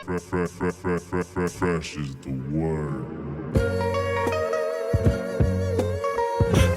Fresh is the word.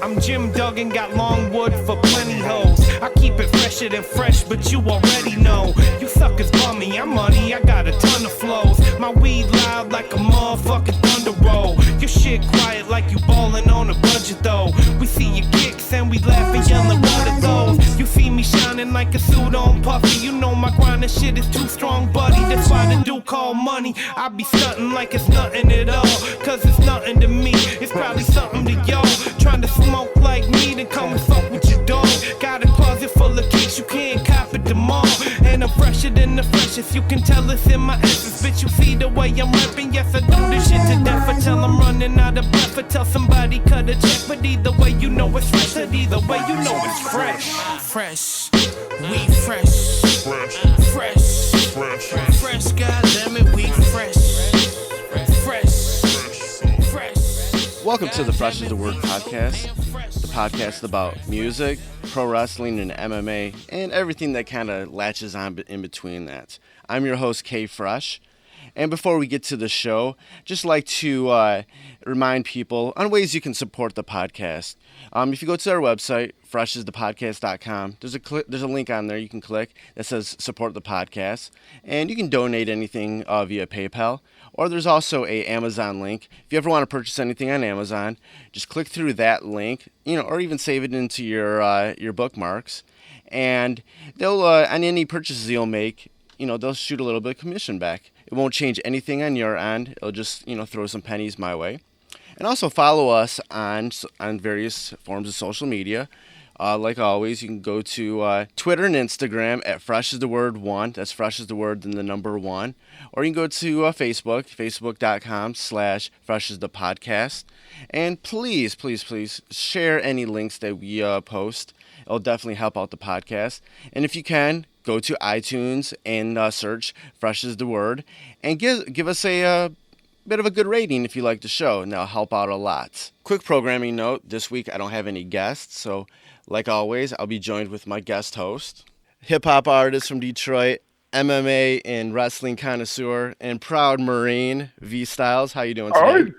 I'm Jim Duggan, got long wood for plenty hoes. I keep it fresher than fresh, but you already know. You suckers bummy, I'm money, I got a ton of flows. My weed loud like a motherfucking thunder roll. Your shit quiet like you ballin' on a budget though. We see your kicks and we laugh and yellin' what are those. You see me shining like a suit on puffy. You know my grind and shit is too strong, buddy. That's why the dude call money. I be stuntin' like it's nothing at all. Cause it's nothing to me, it's probably something to y'all. Trying to smoke like me, then come and fuck with your dog. Got a closet full of kicks, you can't cop it them all. And I'm fresher than the freshest, you can tell it's in my essence. Bitch, you see the way I'm rapping, yes I do this shit to death. I tell I'm running out of breath, I tell somebody cut a check. But either way you know it's fresh, and either way you know it's fresh. Fresh, we fresh. Fresh, goddammit, we fresh. Welcome to the Fresh is the Word podcast, the podcast about music, pro wrestling, and MMA, and everything that kind of latches on in between that. I'm your host, K-Fresh, and before we get to the show, just like to remind people on ways you can support the podcast. If you go to our website, freshesthepodcast.com, there's a link on there you can click that says support the podcast, and you can donate anything via PayPal. Or there's also a Amazon link. If you ever want to purchase anything on Amazon, just click through that link, or even save it into your bookmarks, and they'll on any purchases you'll make, they'll shoot a little bit of commission back. It won't change anything on your end. It'll just throw some pennies my way. And also follow us on various forms of social media. Like always, you can go to Twitter and Instagram at Fresh is the Word 1. That's Fresh is the Word, then the number 1. Or you can go to Facebook, facebook.com/Fresh is the Podcast. And please, please, please share any links that we post. It'll definitely help out the podcast. And if you can, go to iTunes and search Fresh is the Word. And give us a bit of a good rating if you like the show, and that'll help out a lot. Quick programming note, this week I don't have any guests, so like always, I'll be joined with my guest host, hip-hop artist from Detroit, MMA and wrestling connoisseur, and proud Marine, Vstylez. How you doing today?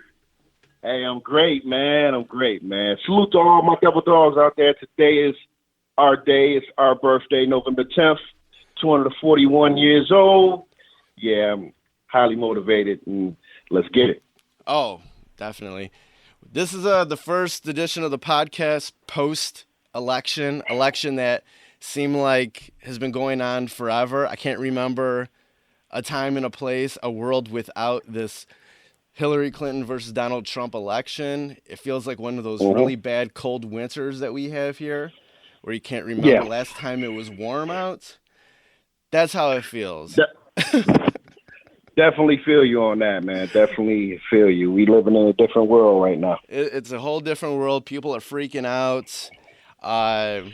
Hey, I'm great, man. Salute to all my double dogs out there. Today is our day. It's our birthday, November 10th, 241 years old. Yeah, I'm highly motivated, and let's get it. Oh, definitely. This is the first edition of the podcast post-election that seemed like has been going on forever. I can't remember a time and a place, a world without this Hillary Clinton versus Donald Trump election. It feels like one of those really bad cold winters that we have here, where you can't remember last time it was warm out. That's how it feels. Definitely feel you on that, man. Definitely feel you. We living in a different world right now. It's a whole different world. People are freaking out. And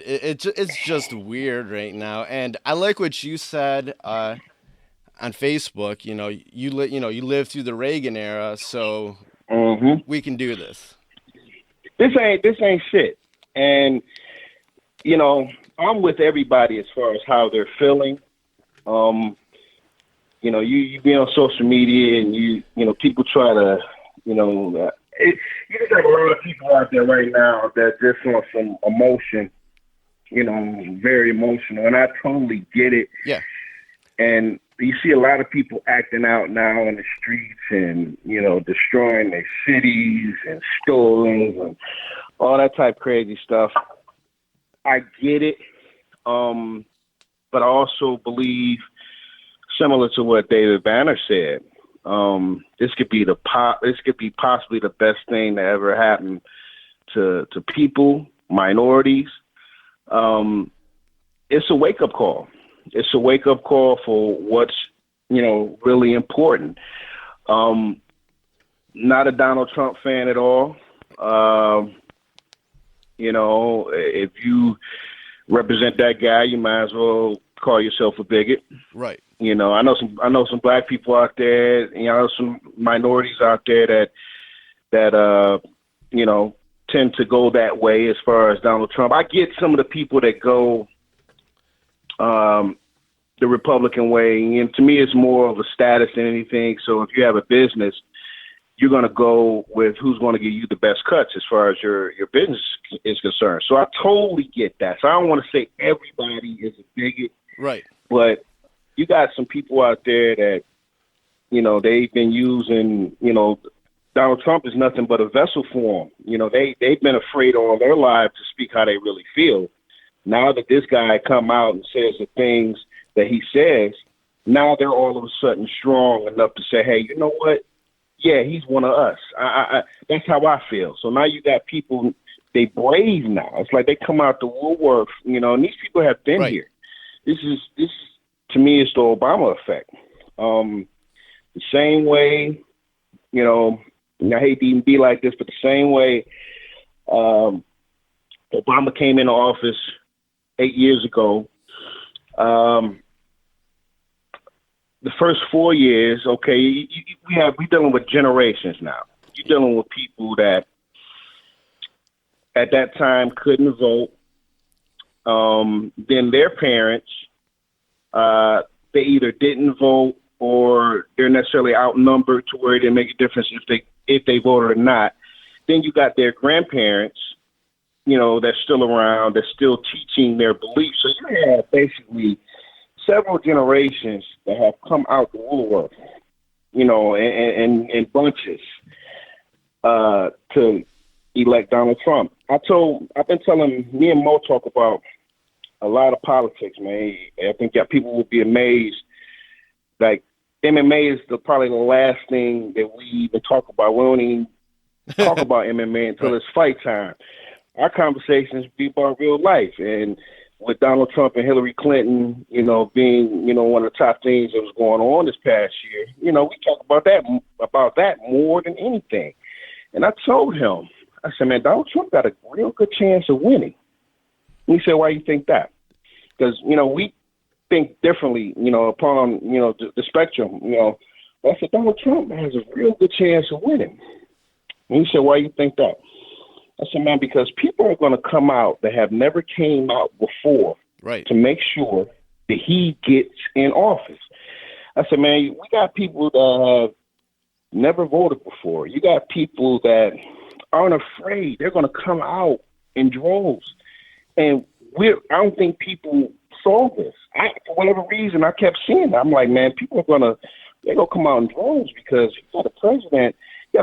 it's just weird right now. And I like what you said on Facebook. You lived through the Reagan era, so we can do this. This ain't shit. And I'm with everybody as far as how they're feeling. You be on social media and people try to you just have a lot of people out there right now that just want some emotion, very emotional, and I totally get it. Yeah. And you see a lot of people acting out now in the streets and, destroying their cities and stores and all that type of crazy stuff. I get it. But I also believe, similar to what David Banner said, this could be possibly the best thing that ever happened to people, minorities. It's a wake-up call. It's a wake-up call for what's, really important. Not a Donald Trump fan at all. If you represent that guy, you might as well call yourself a bigot. Right. I know some black people out there, some minorities out there that tend to go that way as far as Donald Trump. I get some of the people that go, the Republican way. And to me, it's more of a status than anything. So if you have a business, you're going to go with who's going to give you the best cuts as far as your business is concerned. So I totally get that. So I don't want to say everybody is a bigot. Right. But you got some people out there that, you know, they've been using, you know, Donald Trump is nothing but a vessel for them. You know, they've been afraid all their lives to speak how they really feel. Now that this guy come out and says the things that he says, now they're all of a sudden strong enough to say, hey, you know what? Yeah, he's one of us. That's how I feel. So now you got people, they brave now. It's like they come out the woodwork, you know, and these people have been here. This to me is the Obama effect. The same way, you know, and I hate to even be like this, but the same way Obama came into office 8 years ago, the first 4 years, okay, we're dealing with generations now. You're dealing with people that at that time couldn't vote. Then their parents, they either didn't vote or they're necessarily outnumbered to where it didn't make a difference if they voted or not. Then you got their grandparents, you know, that's still around, that's still teaching their beliefs. So you have basically several generations that have come out the woodwork, you know, in bunches to elect Donald Trump. I've been telling, me and Mo talk about a lot of politics, man. I think that people will be amazed. Like, MMA is probably the last thing that we even talk about. We don't even talk about MMA until it's fight time. Our conversations be about real life. And with Donald Trump and Hillary Clinton, you know, being, you know, one of the top things that was going on this past year, you know, we talk about that more than anything. And I told him, I said, man, Donald Trump got a real good chance of winning. And he said, why do you think that? Because, you know, we think differently, you know, upon, you know, the spectrum, you know. I said, Donald Trump has a real good chance of winning. And he said, why do you think that? I said, man, because people are going to come out that have never came out before to make sure that he gets in office. I said, man, we got people that have never voted before. You got people that aren't afraid. They're going to come out in droves. And I don't think people saw this. For whatever reason, I kept seeing it. I'm like, man, people are going to come out in droves because you got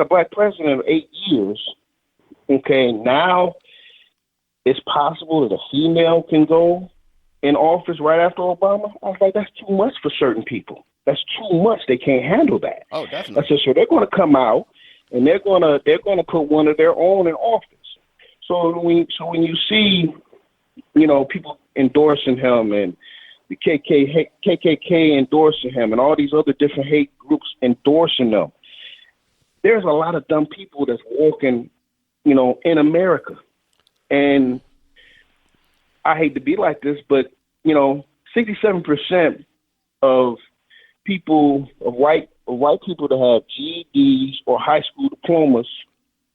a black president of 8 years. Okay, now it's possible that a female can go in office right after Obama. I was like, that's too much for certain people. That's too much. They can't handle that. Oh, definitely. I said, so they're going to come out and they're going to put one of their own in office. So when you see, you know, people endorsing him and the KKK endorsing him and all these other different hate groups endorsing them, there's a lot of dumb people that's walking, you know, in America. And I hate to be like this, but, you know, 67% of people, of white people that have GEDs or high school diplomas,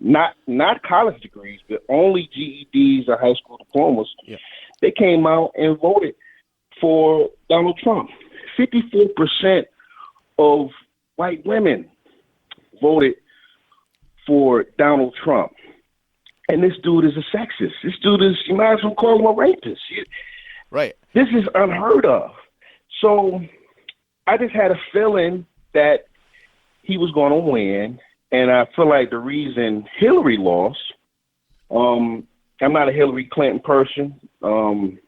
not college degrees, but only GEDs or high school diplomas, they came out and voted for Donald Trump. 54% of white women voted for Donald Trump. And this dude is a sexist. This dude is, you might as well call him a rapist. Right. This is unheard of. So I just had a feeling that he was going to win. And I feel like the reason Hillary lost, I'm not a Hillary Clinton person.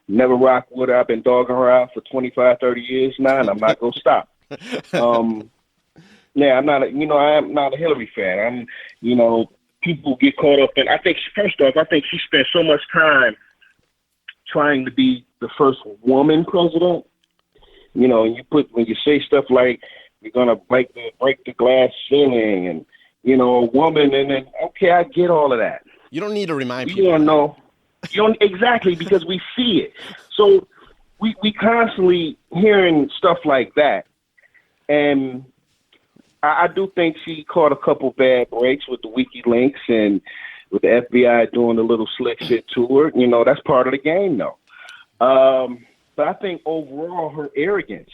Never rock with her. I've been dogging her out for 25, 30 years now, and I'm not going to stop. Yeah, I'm not a Hillary fan. People get caught up in, I think she spent so much time trying to be the first woman president. You know, when you say stuff like, you're going to break the glass ceiling and, you know, a woman, and then, okay, I get all of that. You don't need to remind people. You don't know. You don't, exactly, because we see it. So we constantly hearing stuff like that. And I do think she caught a couple bad breaks with the WikiLeaks and with the FBI doing a little slick shit to her. You know, that's part of the game, though. But I think overall her arrogance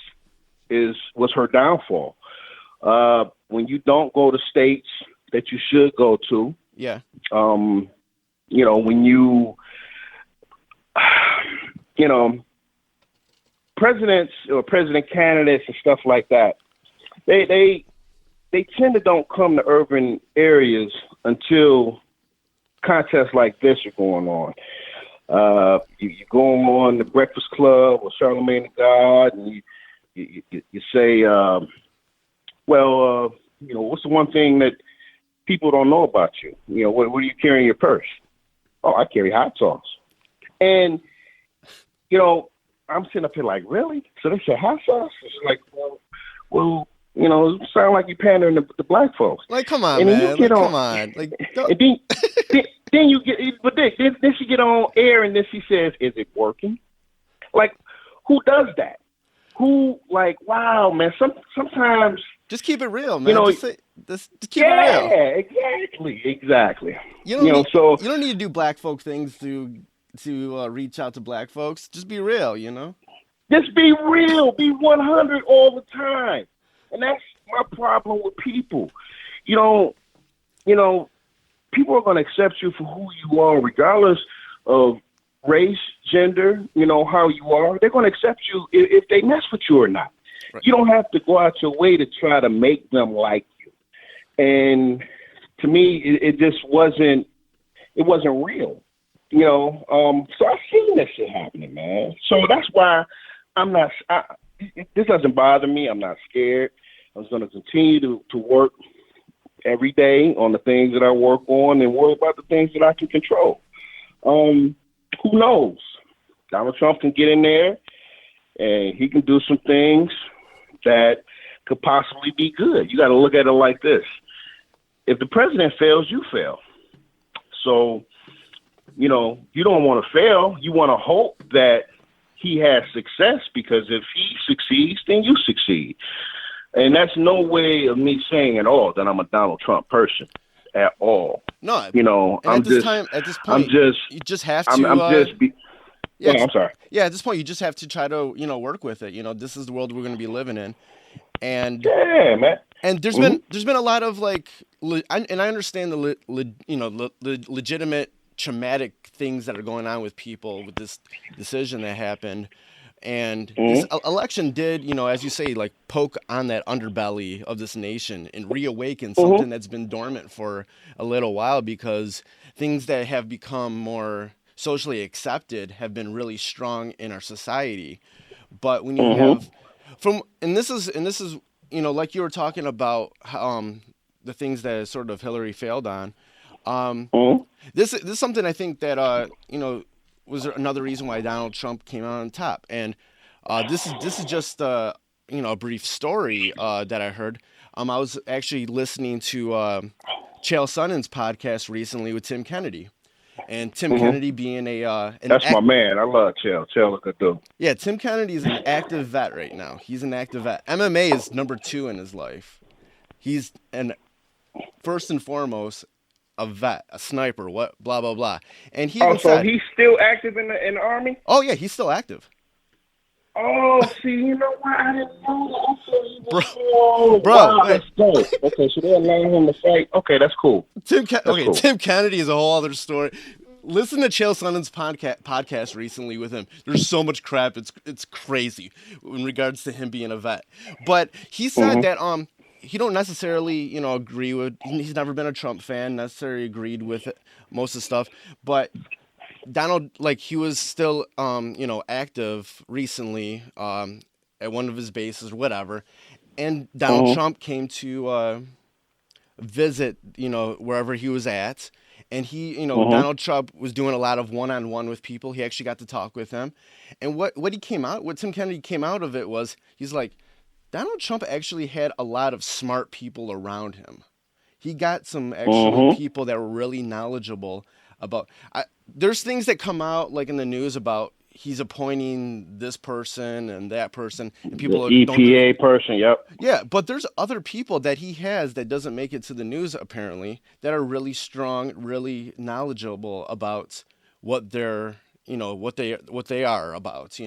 was her downfall. When you don't go to states that you should go to, yeah, when you, presidents or president candidates and stuff like that, they tend to don't come to urban areas until contests like this are going on. You go on the Breakfast Club or Charlemagne the God, and you say, what's the one thing that people don't know about you? What do you carry in your purse? Oh, I carry hot sauce. And, I'm sitting up here like, really? So they say hot sauce? It's like, well, it sound like you're pandering to black folks. Like, come on, and man. Then you get come on. Like, and then you get, but then she get on air and then she says, is it working? Like, who does that? Who, like, wow, man, sometimes. Just keep it real, man. Just keep it real. Yeah, exactly. You don't need to do black folk things to reach out to black folks. Just be real, Just be real. Be 100 all the time. And that's my problem with people. People are going to accept you for who you are, regardless of race, gender, how you are. They're going to accept you if they mess with you or not. Right. You don't have to go out your way to try to make them like you. And to me, it just wasn't real. So I've seen this shit happening, man. So that's why this doesn't bother me. I'm not scared. I'm going to continue to work every day on the things that I work on and worry about the things that I can control. Who knows? Donald Trump can get in there and he can do some things that could possibly be good. You got to look at it like this. If the president fails, you fail. So, you don't want to fail. You want to hope that he has success, because if he succeeds, then you succeed. And that's no way of me saying at all that I'm a Donald Trump person at all. No, at this point, you just have to. I'm sorry. Yeah, at this point, you just have to try to, work with it. This is the world we're going to be living in, and yeah, man. And there's been a lot of and I understand the legitimate traumatic things that are going on with people with this decision that happened. And this election did, as you say, poke on that underbelly of this nation and reawaken something that's been dormant for a little while, because things that have become more socially accepted have been really strong in our society. But when you have this is like you were talking about the things that sort of Hillary failed on. This is something I think that was another reason why Donald Trump came out on top. And this is just a brief story that I heard. I was actually listening to Chael Sonnen's podcast recently with Tim Kennedy. And Tim Kennedy being that's my man. I love Chael. Chael is a good dude. Yeah, Tim Kennedy is an active vet right now. He's an active vet. MMA is number 2 in his life. He's first and foremost a vet, a sniper, blah blah blah. And he so he's still active in the Army? Oh yeah, he's still active. Oh, see, you know what? I didn't know that. Wow, that's dope. Okay, so they allowing him to fight. Okay, that's cool. Tim Kennedy is a whole other story. Listen to Chael Sonnen's podcast recently with him. There's so much crap. It's crazy in regards to him being a vet. But he said that he don't necessarily agree with. He's never been a Trump fan. Necessarily agreed with most of the stuff, but Donald, he was still, active recently at one of his bases or whatever, and Donald Trump came to visit, wherever he was at, and he, Donald Trump was doing a lot of one-on-one with people. He actually got to talk with them, and what Tim Kennedy came out of it was, he's like, Donald Trump actually had a lot of smart people around him. He got some actually people that were really knowledgeable about. There's things that come out in the news about he's appointing this person and that person, and people the EPA person. Yep. Yeah, but there's other people that he has that doesn't make it to the news apparently, that are really strong, really knowledgeable about what they're what they are about.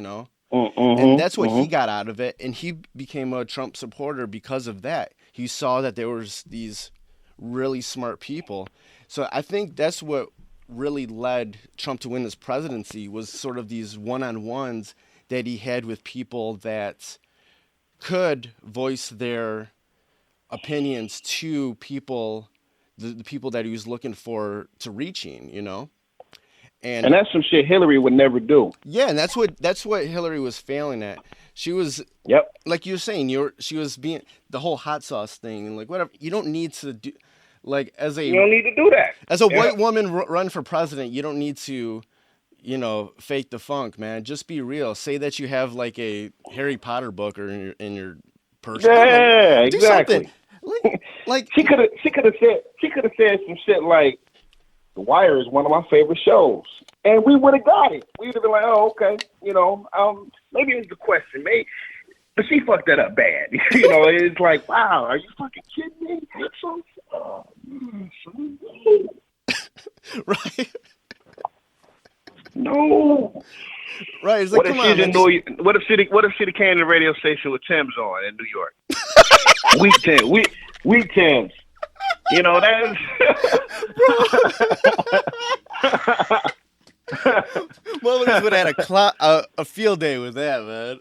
And that's what he got out of it. And he became a Trump supporter because of that. He saw that there was these really smart people. So I think that's what really led Trump to win this presidency, was sort of these one-on-ones that he had with people that could voice their opinions to people, the people that he was looking for to reaching, you know? And that's some shit Hillary would never do. Yeah, and that's what Hillary was failing at. She was, like you were saying, she was being the whole hot sauce thing and like whatever. You don't need to do, like you don't need to do that. As a white woman run for president, you don't need to, you know, fake the funk, man. Just be real. Say that you have like a Harry Potter book or in your purse. Yeah, exactly. Like she could have said some shit like, The Wire is one of my favorite shows, and we would have got it. We would have been like, oh, okay, you know, maybe it's the question, maybe, but she fucked that up bad. You know, it's like, wow, are you fucking kidding me? Right. No. Right. It's like, what if she came to the radio station with Tim's on in New York? Week Tim's. You know, that's well, we would have had a field day with that, man.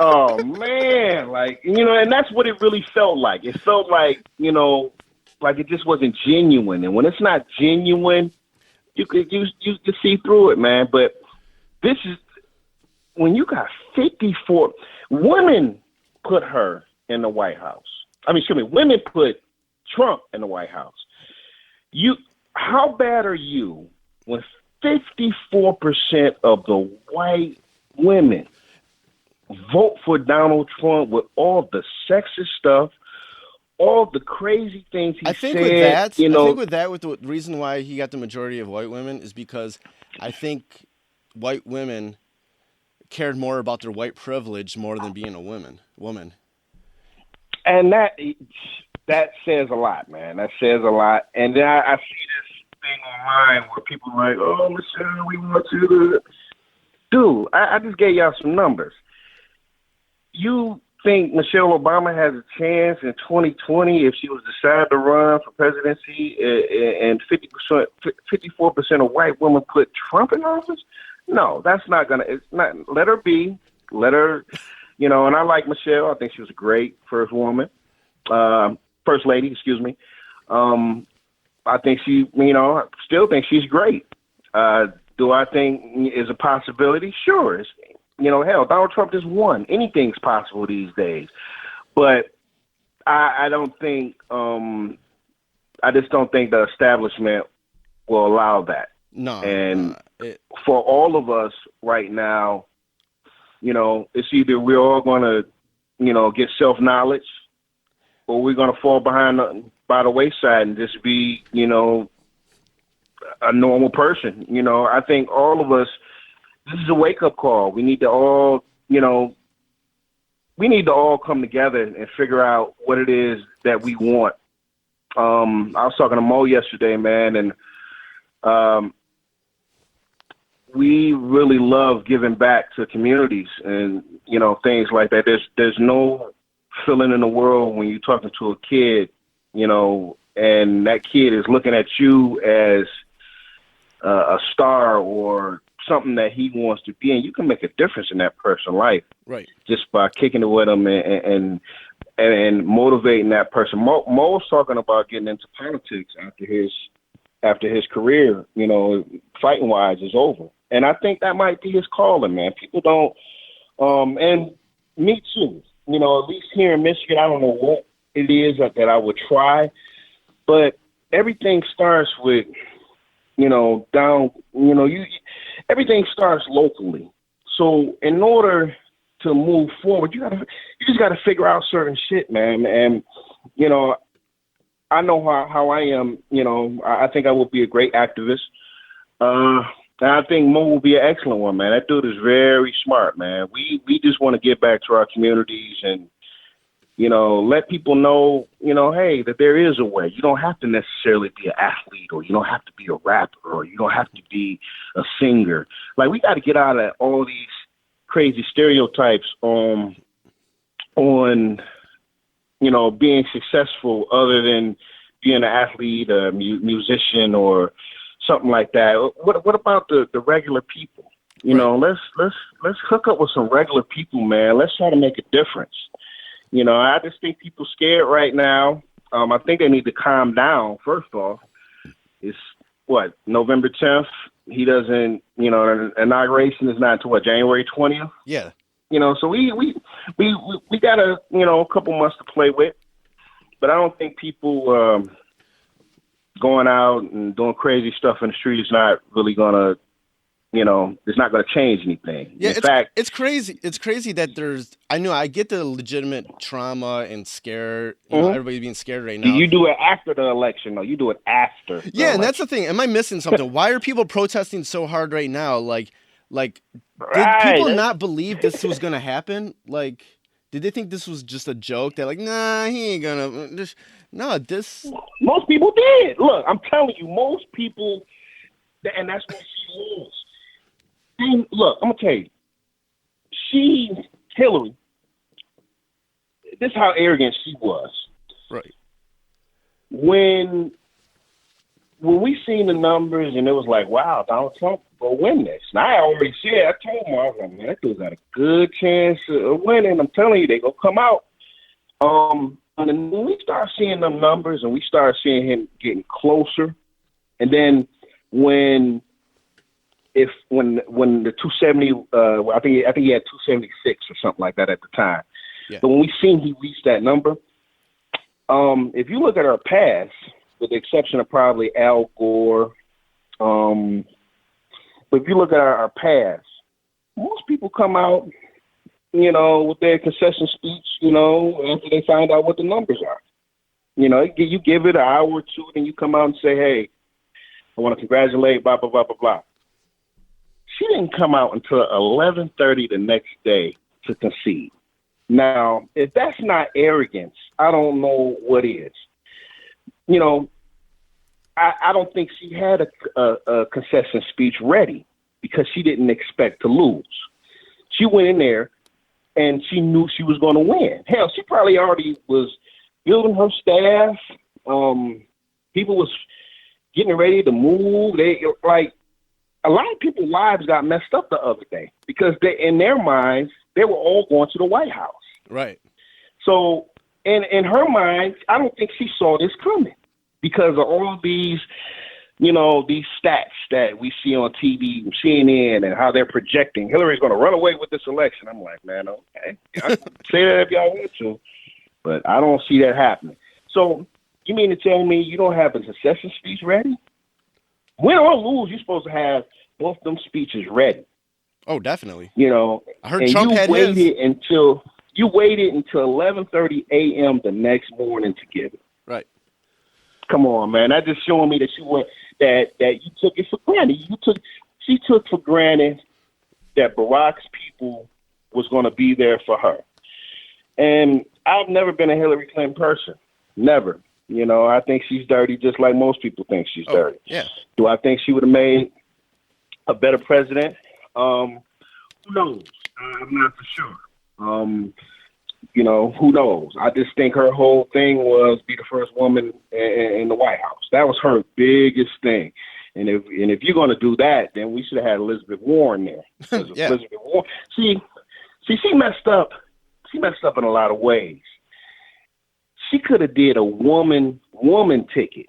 Oh man, like, you know, and that's what it really felt like. It felt like, you know, like it just wasn't genuine. And when it's not genuine, you could see through it, man. But this is when you got 54 women put her in the White House. Women put Trump in the White House. How bad are you when 54% of the white women vote for Donald Trump with all the sexist stuff, all the crazy things he said? I think with the reason why he got the majority of white women is because I think white women cared more about their white privilege more than being a woman. And that says a lot, man. That says a lot. And then I see this thing online where people are like, oh, Michelle, we want you to... Dude, I just gave y'all some numbers. You think Michelle Obama has a chance in 2020 if she was decided to run for presidency and 54% of white women put Trump in office? No, that's not going to... It's not. Let her be. Let her... You know, and I like Michelle. I think she was a great first lady, excuse me. I think I still think she's great. Do I think is a possibility? Sure. Hell, Donald Trump just won. Anything's possible these days. But I don't think, I just don't think the establishment will allow that. No. And for all of us right now, you know, it's either we're all going to, you know, get self-knowledge or we're going to fall by the wayside and just be, you know, a normal person. You know, I think all of us, this is a wake-up call. We need to all, you know, come together and figure out what it is that we want. I was talking to Mo yesterday, man, and we really love giving back to communities and, you know, things like that. There's no feeling in the world when you're talking to a kid, you know, and that kid is looking at you as a star or something that he wants to be, and you can make a difference in that person's life, right? Just by kicking it with them and motivating that person. Mo's talking about getting into politics after his career, you know, fighting wise is over, and I think that might be his calling, man. People don't, and me too. You know, at least here in Michigan, I don't know what it is that I would try, but everything starts with, you know, everything starts locally. So in order to move forward, you just gotta figure out certain shit, man. And, you know, I know how I am, you know, I think I will be a great activist. And I think Mo will be an excellent one, man. That dude is very smart, man. We just want to get back to our communities and, you know, let people know, you know, hey, that there is a way. You don't have to necessarily be an athlete, or you don't have to be a rapper, or you don't have to be a singer. Like, we got to get out of all these crazy stereotypes on being successful other than being an athlete, a musician, or something like that. What about the regular people? Let's hook up with some regular people, man. Let's try to make a difference. I just think people scared right now. I think they need to calm down. First off, it's November 10th. He doesn't, the inauguration is not until January 20th. Yeah. So we got a couple months to play with, but I don't think people going out and doing crazy stuff in the street is not really gonna, it's not gonna change anything. Yeah, in fact, it's crazy. It's crazy that I get the legitimate trauma and scare. Everybody being scared right now. You do it after the election, though. You do it after. Yeah, and that's the thing. Am I missing something? Why are people protesting so hard right now? Did people not believe this was gonna happen? Did they think this was just a joke? They're like, nah, he ain't gonna. This. Most people did. Look, I'm telling you, most people, and that's what she was. And look, I'm gonna tell you, Hillary. This is how arrogant she was. Right. When we seen the numbers and it was like, wow, Donald Trump will win this. And I already said, I told him, I was like, man, that dude's got a good chance of winning. I'm telling you, they gonna come out. And when we start seeing them numbers and we start seeing him getting closer, and then when the 270, I think he had 276 or something like that at the time. Yeah. But when we seen he reached that number, if you look at our past, with the exception of probably Al Gore, but if you look at our past, most people come out, with their concession speech, after they find out what the numbers are. You give it an hour or two, then you come out and say, hey, I want to congratulate, blah, blah, blah, blah, blah. She didn't come out until 11:30 the next day to concede. Now, if that's not arrogance, I don't know what is. I don't think she had a concession speech ready because she didn't expect to lose. She went in there and she knew she was going to win. Hell, she probably already was building her staff. People was getting ready to move. A lot of people's lives got messed up the other day because in their minds, they were all going to the White House. Right. So in her mind, I don't think she saw this coming because of all these, these stats that we see on TV and CNN and how they're projecting Hillary's going to run away with this election. I'm like, man, okay. Say that if y'all want to, but I don't see that happening. So you mean to tell me you don't have a succession speech ready? Win or lose, you're supposed to have both them speeches ready. Oh, definitely. I heard Trump had his. You waited until 11:30 a.m. the next morning to give it. Right. Come on, man. That's just showing me that you took it for granted. She took for granted that Barack's people was going to be there for her. And I've never been a Hillary Clinton person. Never. I think she's dirty just like most people think she's dirty. Yeah. Do I think she would have made a better president? Who knows? I'm not for sure. Who knows? I just think her whole thing was be the first woman in the White House. That was her biggest thing. And if you're going to do that, then we should have had Elizabeth Warren there. Yeah. Elizabeth Warren, she messed up. She messed up in a lot of ways. She could have did a woman ticket.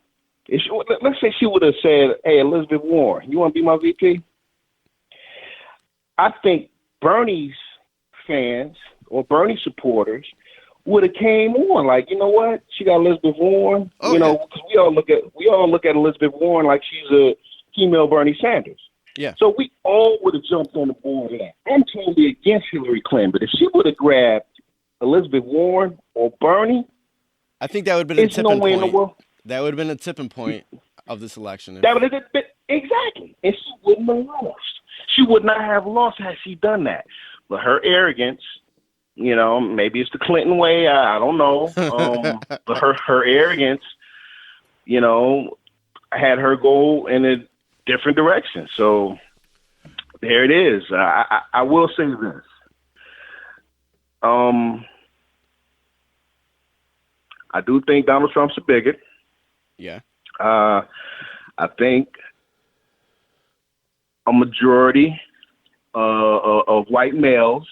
Let's say she would have said, hey, Elizabeth Warren, you want to be my VP? I think Bernie's fans or Bernie supporters would have came on like, you know what? She got Elizabeth Warren. Because we all look at Elizabeth Warren like she's a female Bernie Sanders. Yeah. So we all would have jumped on the board of that. I'm totally against Hillary Clinton, but if she would have grabbed Elizabeth Warren or Bernie, I think that would have been a tipping point. In the world. That would have been a tipping point of this election. That would have been exactly, and she wouldn't have lost. She would not have lost had she done that. But her arrogance, maybe it's the Clinton way. I don't know. But her arrogance, had her go in a different direction. So there it is. I will say this. I do think Donald Trump's a bigot. Yeah. I think a majority of white males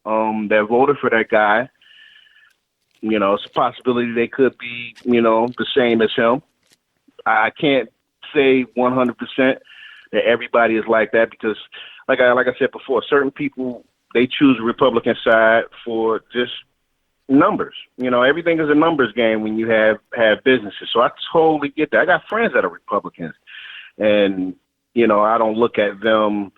that voted for that guy, it's a possibility they could be, the same as him. I can't say 100% that everybody is like that because, like I said before, certain people, they choose the Republican side for just numbers. Everything is a numbers game when you have businesses. So I totally get that. I got friends that are Republicans, and I don't look at them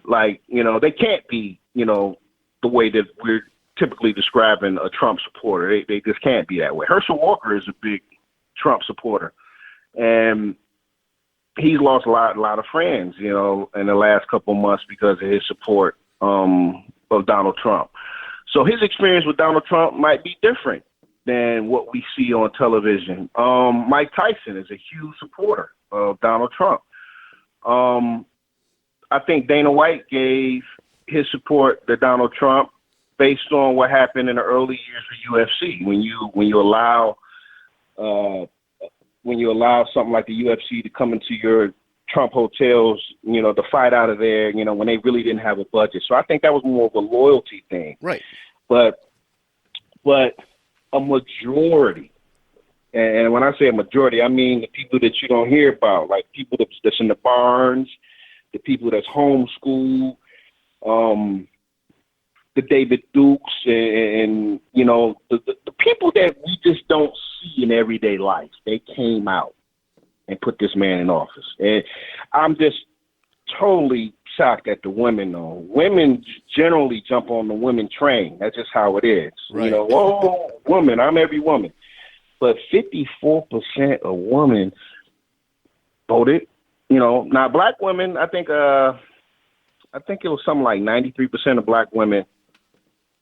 like they can't be the way that we're typically describing a Trump supporter. They just can't be that way. Herschel Walker is a big Trump supporter, and he's lost a lot of friends in the last couple of months because of his support of Donald Trump. So his experience with Donald Trump might be different than what we see on television. Mike Tyson is a huge supporter of Donald Trump. I think Dana White gave his support to Donald Trump based on what happened in the early years of UFC. When you allow something like the UFC to come into your Trump hotels, to fight out of there, when they really didn't have a budget. So I think that was more of a loyalty thing. Right. But a majority, and when I say a majority, I mean the people that you don't hear about, like people that's in the barns, the people that's homeschooled, the David Dukes, and the people that we just don't see in everyday life. They came out and put this man in office. And I'm just totally shocked at the women, though. Women generally jump on the women train. That's just how it is. Right. Woman, I'm every woman. But 54% of women voted. Now black women, I think it was something like 93% of black women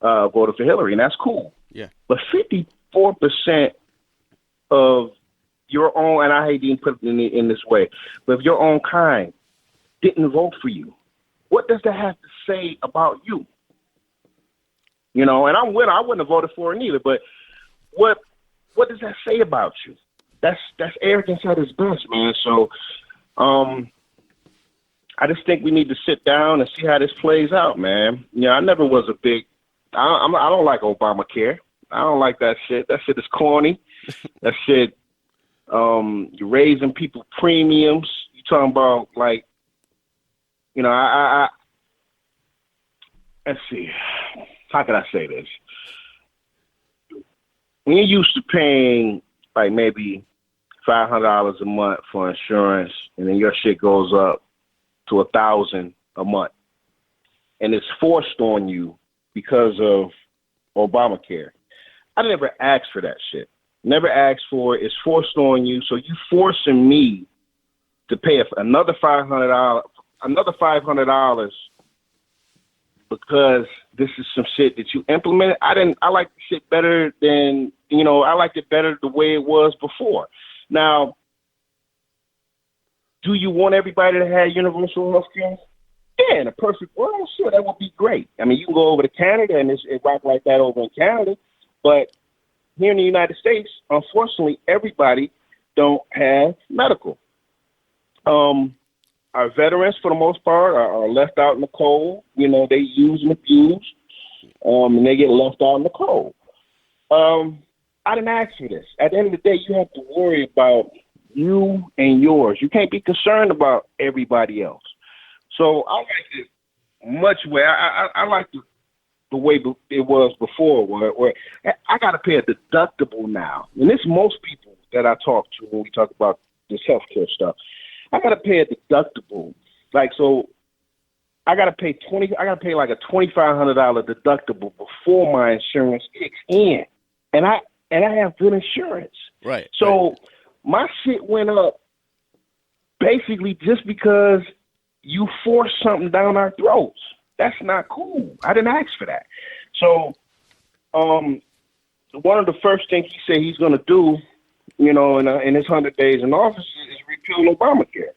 voted for Hillary, and that's cool. Yeah. But 54% of your own, and I hate to even put it in this way, but if your own kind didn't vote for you, what does that have to say about you? And I wouldn't have voted for her neither, but what does that say about you? That's arrogance at its best, man. So I just think we need to sit down and see how this plays out, man. I never was a big I don't like Obamacare. I don't like that shit. That shit is corny. That shit, you're raising people premiums. You talking about like, I let's see, how can I say this? When you're used to paying like maybe $500 a month for insurance, and then your shit goes up to $1,000 a month, and it's forced on you because of Obamacare. I never asked for that shit. Never asked for it. It's forced on you. So you forcing me to pay another $500 because this is some shit that you implemented. I like the shit better than, I liked it better the way it was before. Now, do you want everybody to have universal health care? Yeah, in a perfect world, sure, that would be great. I mean, you can go over to Canada and it rock like that over in Canada, but here in the United States, unfortunately, everybody don't have medical. Our veterans, for the most part, are left out in the cold. They use and abuse, and they get left out in the cold. I didn't ask for this. At the end of the day, you have to worry about you and yours. You can't be concerned about everybody else. So I like it much way. I like the way it was before, where I got to pay a deductible now. And this most people that I talk to when we talk about this healthcare stuff, I got to pay a deductible. Like, so I got to pay like a $2,500 deductible before my insurance kicks in. And I have good insurance. Right. So my shit went up basically just because you forced something down our throats. That's not cool. I didn't ask for that. So one of the first things he said he's going to do, in his 100 days in office is repeal Obamacare.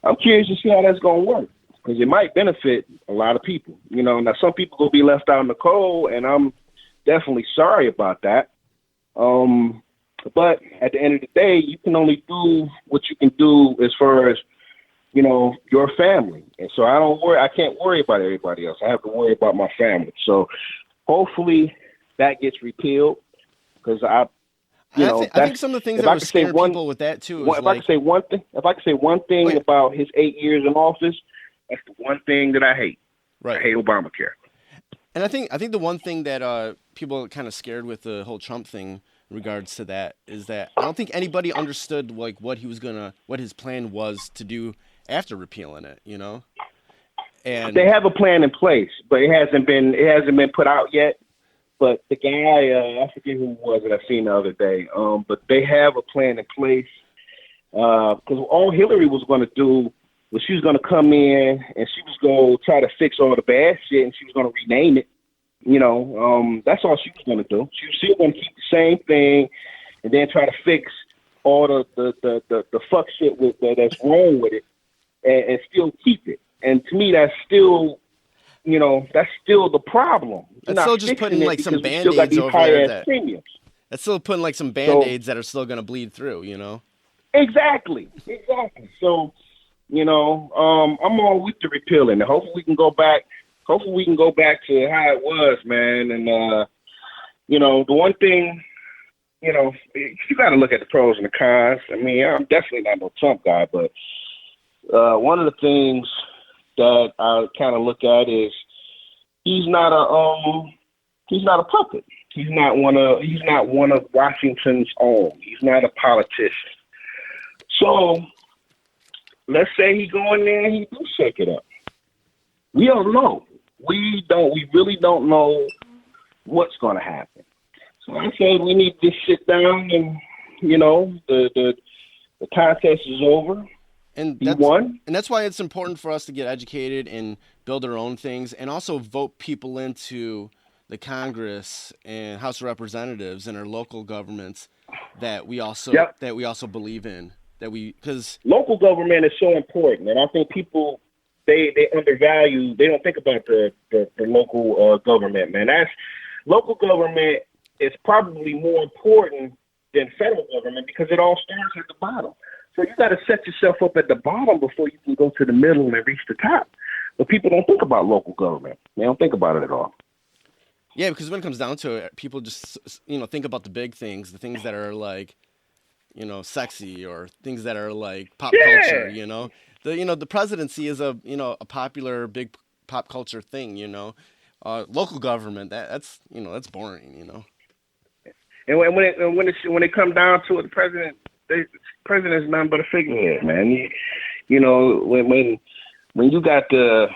I'm curious to see how that's going to work. because it might benefit a lot of people. Now some people will be left out in the cold, and I'm definitely sorry about that. But at the end of the day, you can only do what you can do as far as, your family. And so I can't worry about everybody else. I have to worry about my family. So hopefully that gets repealed, because I think some of the things that would scare people with that too is if I could say one thing about his 8 years in office, that's the one thing that I hate. Right. I hate Obamacare. And I think the one thing that people are kind of scared with the whole Trump thing in regards to that is that I don't think anybody understood like what his plan was to do after repealing it, And they have a plan in place, but it hasn't been put out yet. But the guy, I forget who it was that I seen the other day. But they have a plan in place, because all Hillary was going to do was she was going to come in and she was going to try to fix all the bad shit, and she was going to rename it. That's all she was going to do. She was still going to keep the same thing, and then try to fix all the fuck shit that's wrong with it, and still keep it. And to me, that's still the problem. That's still just putting like some Band-Aids over there. That's still putting like some Band-Aids that are still going to bleed through, Exactly. So, I'm all with the repealing. Hopefully we can go back to how it was, man. And, the one thing, you got to look at the pros and the cons. I mean, I'm definitely not no Trump guy, but one of the things that I kind of look at is he's not a puppet. He's not one of Washington's own. He's not a politician. So let's say he go in there and he do shake it up. We don't know. We really don't know what's going to happen. So I say we need to sit down and, the contest is over. And that's why it's important for us to get educated and build our own things, and also vote people into the Congress and House of Representatives and our local governments that we also believe in. Because local government is so important, and I think people they undervalue. They don't think about the local government, man. Local government is probably more important than federal government, because it all starts at the bottom. So you got to set yourself up at the bottom before you can go to the middle and reach the top. But people don't think about local government. They don't think about it at all. Yeah, because when it comes down to it, people just, think about the big things, the things that are like, sexy, or things that are like pop culture, The presidency is a popular big pop culture thing, Local government, that's boring, And when it comes down to it, the president is nothing but a figurehead, man. When you got the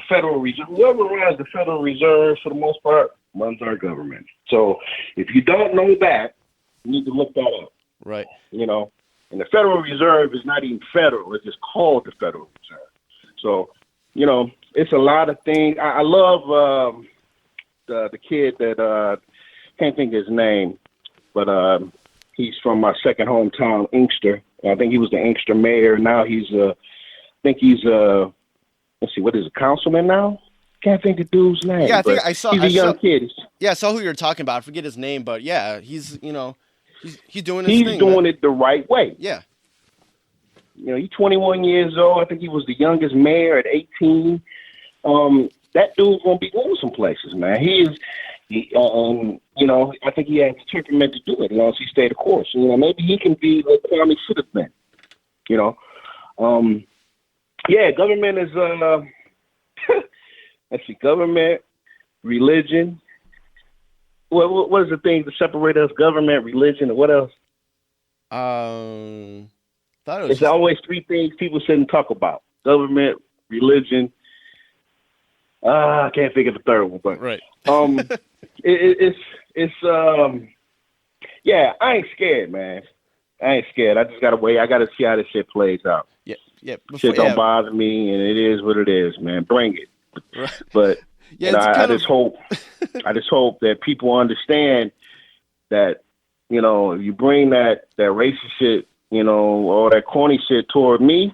Federal Reserve, whoever runs the Federal Reserve for the most part runs our government. So if you don't know that, you need to look that up. Right. And the Federal Reserve is not even federal; it's just called the Federal Reserve. So it's a lot of things. I love the kid that can't think of his name, but he's from my second hometown, Inkster. I think he was the Inkster mayor. Now he's let's see, what is a councilman now? Can't think of the dude's name. Yeah, I think I saw. He's a young kid. Yeah, I saw who you were talking about. I forget his name, but yeah, he's doing his thing. He's doing it the right way. Yeah. He's 21 years old. I think he was the youngest mayor at 18. That dude's gonna be going some places, man. I think he has the temperament to do it as long as he stayed the course. Maybe he can be what Kwame should have been. Government is let's see, government, religion. What is the thing to separate us? Government, religion, and what else? It's always three things people shouldn't talk about: government, religion. I can't think of the third one, but right. I ain't scared, man. I ain't scared. I just gotta wait. I gotta see how this shit plays out. Yeah. Shit don't bother me, and it is what it is, man. Bring it. Right. But I just hope that people understand that if you bring that racist shit, all that corny shit toward me,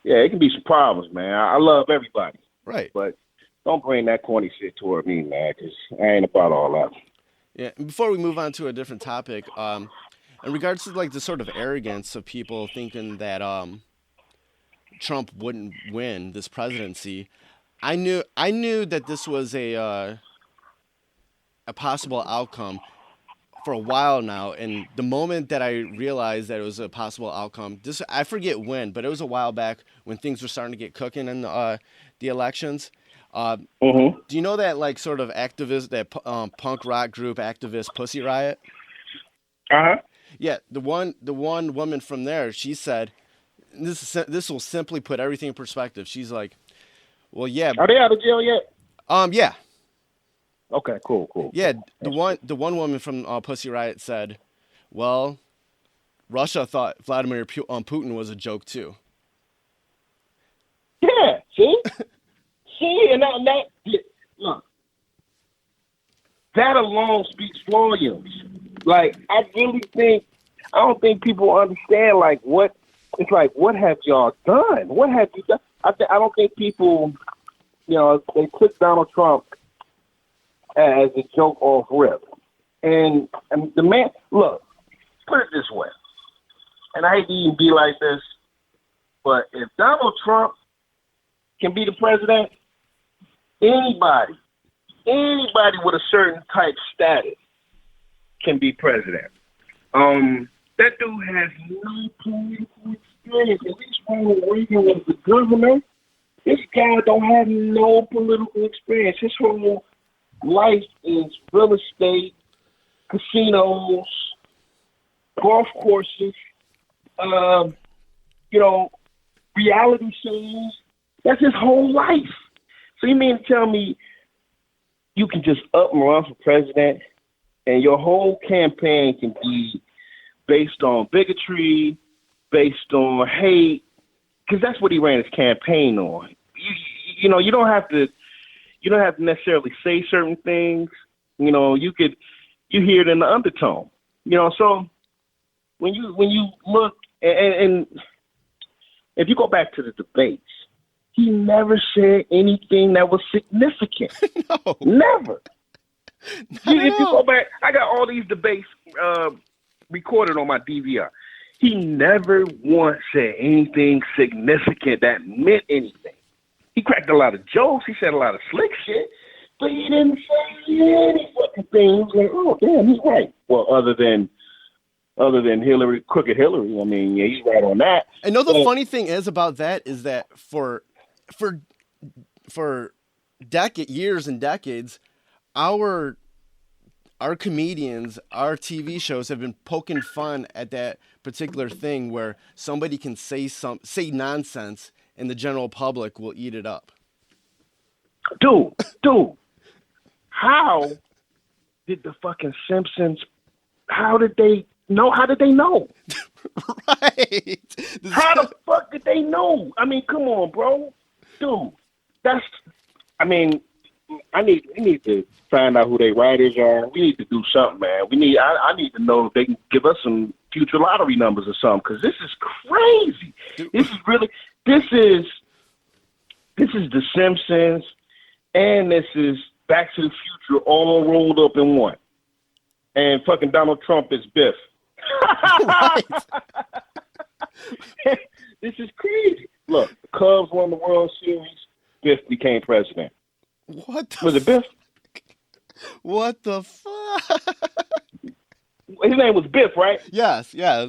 Yeah, it can be some problems, man. I love everybody, Right. but don't bring that corny shit toward me, man, because I ain't about all that. Yeah. And before we move on to a different topic, in regards to like the sort of arrogance of people thinking that Trump wouldn't win this presidency, I knew that this was a possible outcome for a while now, and the moment that I realized that it was a possible outcome, this I forget when, but it was a while back when things were starting to get cooking in the elections. Mm-hmm. Do you know that like sort of activist, that punk rock group activist Pussy Riot? Uh-huh. Yeah, the one woman from there, she said, this will simply put everything in perspective. She's like, well, yeah, Are they out of jail yet? yeah. Okay, cool. Yeah, the one woman from Pussy Riot said, "Well, Russia thought Vladimir Putin was a joke too." Yeah, see, and look, that alone speaks volumes. Like, I don't think people understand, like, what have y'all done? What have you done? I don't think people, they took Donald Trump as a joke off rip. And the man, look, put it this way, and I hate to even be like this, but if Donald Trump can be the president, anybody with a certain type status can be president. That dude has no political experience. At least when Reagan was the governor, this guy don't have no political experience. His whole life is real estate, casinos, golf courses, reality shows. That's his whole life. So you mean to tell me you can just up and run for president and your whole campaign can be based on bigotry, based on hate, because that's what he ran his campaign on. You don't have to necessarily say certain things. You hear it in the undertone. So when you look and if you go back to the debates, he never said anything that was significant. No. Never. If you go back, I got all these debates recorded on my DVR. He never once said anything significant that meant anything. He cracked a lot of jokes. He said a lot of slick shit, but he didn't say any fucking thing. He was like, oh, damn, he's right. Well, other than Hillary, crooked Hillary, I mean, yeah, he's right on that. And the funny thing is about that is that for years and decades, our comedians, our TV shows have been poking fun at that particular thing where somebody can say nonsense and the general public will eat it up. Dude, how did the fucking Simpsons, how did they know? Right. How the fuck did they know? I mean, come on, bro. Dude, we need to find out who their writers are. We need to do something, man. I need to know if they can give us some future lottery numbers or something, because this is crazy. Dude. This is The Simpsons, and this is Back to the Future all rolled up in one. And fucking Donald Trump is Biff. Right. This is crazy. Look, the Cubs won the World Series. Biff became president. Was it Biff? What the fuck? His name was Biff, right? Yes. Yeah,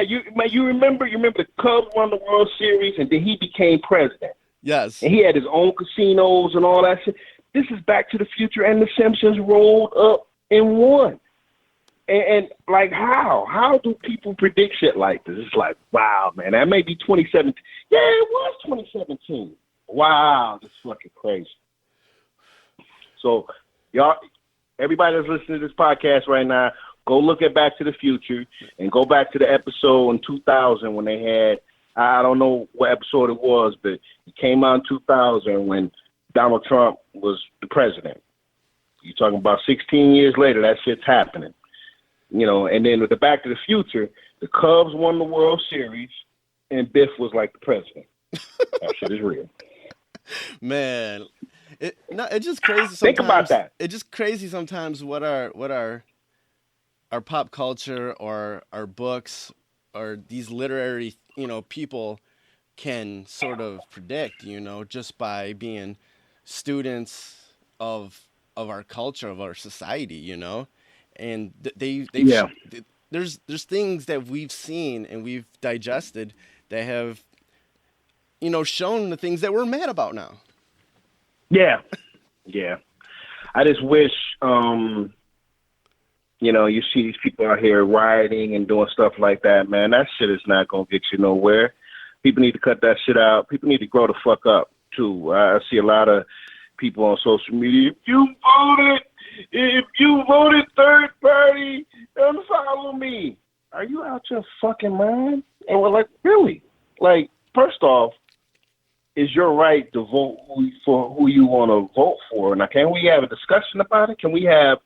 you remember the Cubs won the World Series and then he became president. Yes. And he had his own casinos and all that shit. This is Back to the Future and The Simpsons rolled up in one. And like, how do people predict shit like this? It's like, wow, man, that may be 2017. Yeah, it was 2017. Wow, this is fucking crazy. So, y'all, everybody that's listening to this podcast right now, go look at Back to the Future and go back to the episode in 2000 when they had, I don't know what episode it was, but it came out in 2000 when Donald Trump was the president. You're talking about 16 years later, that shit's happening. And then with the Back to the Future, the Cubs won the World Series. and Biff was like the president. That shit is real. Man, it's just crazy sometimes. Think about that. It's just crazy sometimes what our pop culture or our books or these literary, people can sort of predict, just by being students of our culture, of our society, and there's things that we've seen and we've digested that have, shown the things that we're mad about now. Yeah. I just wish, you see these people out here rioting and doing stuff like that, man. That shit is not going to get you nowhere. People need to cut that shit out. People need to grow the fuck up, too. I see a lot of people on social media. If you voted third party, unfollow me. Are you out your fucking mind? And we're like, really? Like, first off, it's your right to vote for who you want to vote for. Now, can we have a discussion about it? Can we have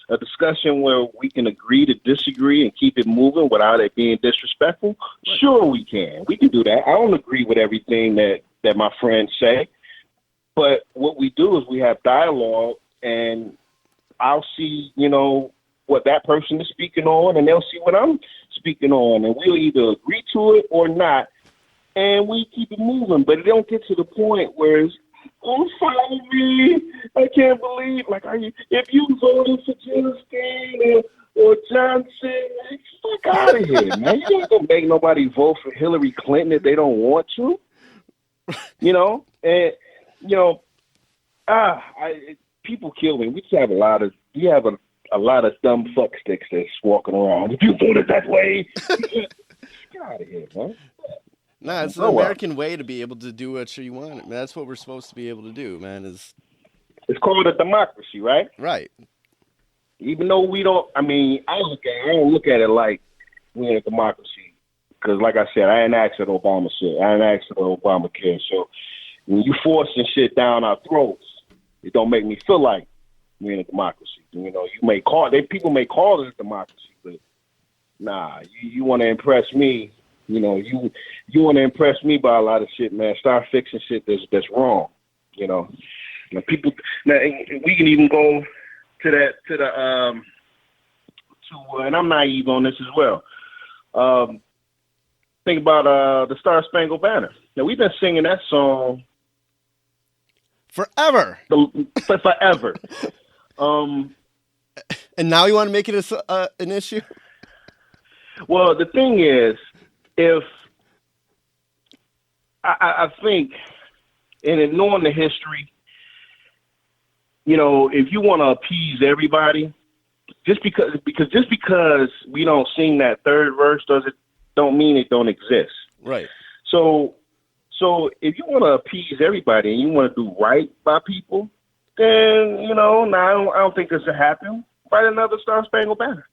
a discussion where we can agree to disagree and keep it moving without it being disrespectful? Sure, we can. We can do that. I don't agree with everything that my friends say, but what we do is we have dialogue, and I'll see, what that person is speaking on, and they'll see what I'm speaking on, and we'll either agree to it or not, and we keep it moving. But it don't get to the point where it's, follow me. I can't believe, if you voted for Jennifer or Johnson, fuck out of here, man. You ain't gonna make nobody vote for Hillary Clinton if they don't want to. People kill me. We just have a lot of dumb fuck sticks that's walking around. If you voted that way, get out of here, man. Nah, it's the American way to be able to do what you want. I mean, that's what we're supposed to be able to do, man. It's called a democracy, right? Right. Even though we don't, I don't look at it like we're in a democracy. Because, like I said, I ain't asked for Obama shit. I ain't asked for Obamacare. So when you forcing shit down our throats, it don't make me feel like we're in a democracy. People may call it a democracy, but nah, you want to impress me. You want to impress me by a lot of shit, man. Start fixing shit that's wrong. Now, we can even go to and I'm naive on this as well. Think about the Star Spangled Banner. Now, we've been singing that song forever. Forever. And now you want to make it an issue? Well, the thing is, if I think, and knowing the history, if you want to appease everybody, just because we don't sing that third verse don't mean it don't exist. Right. So if you want to appease everybody and you want to do right by people, then now I don't think this will happen. Write another Star Spangled Banner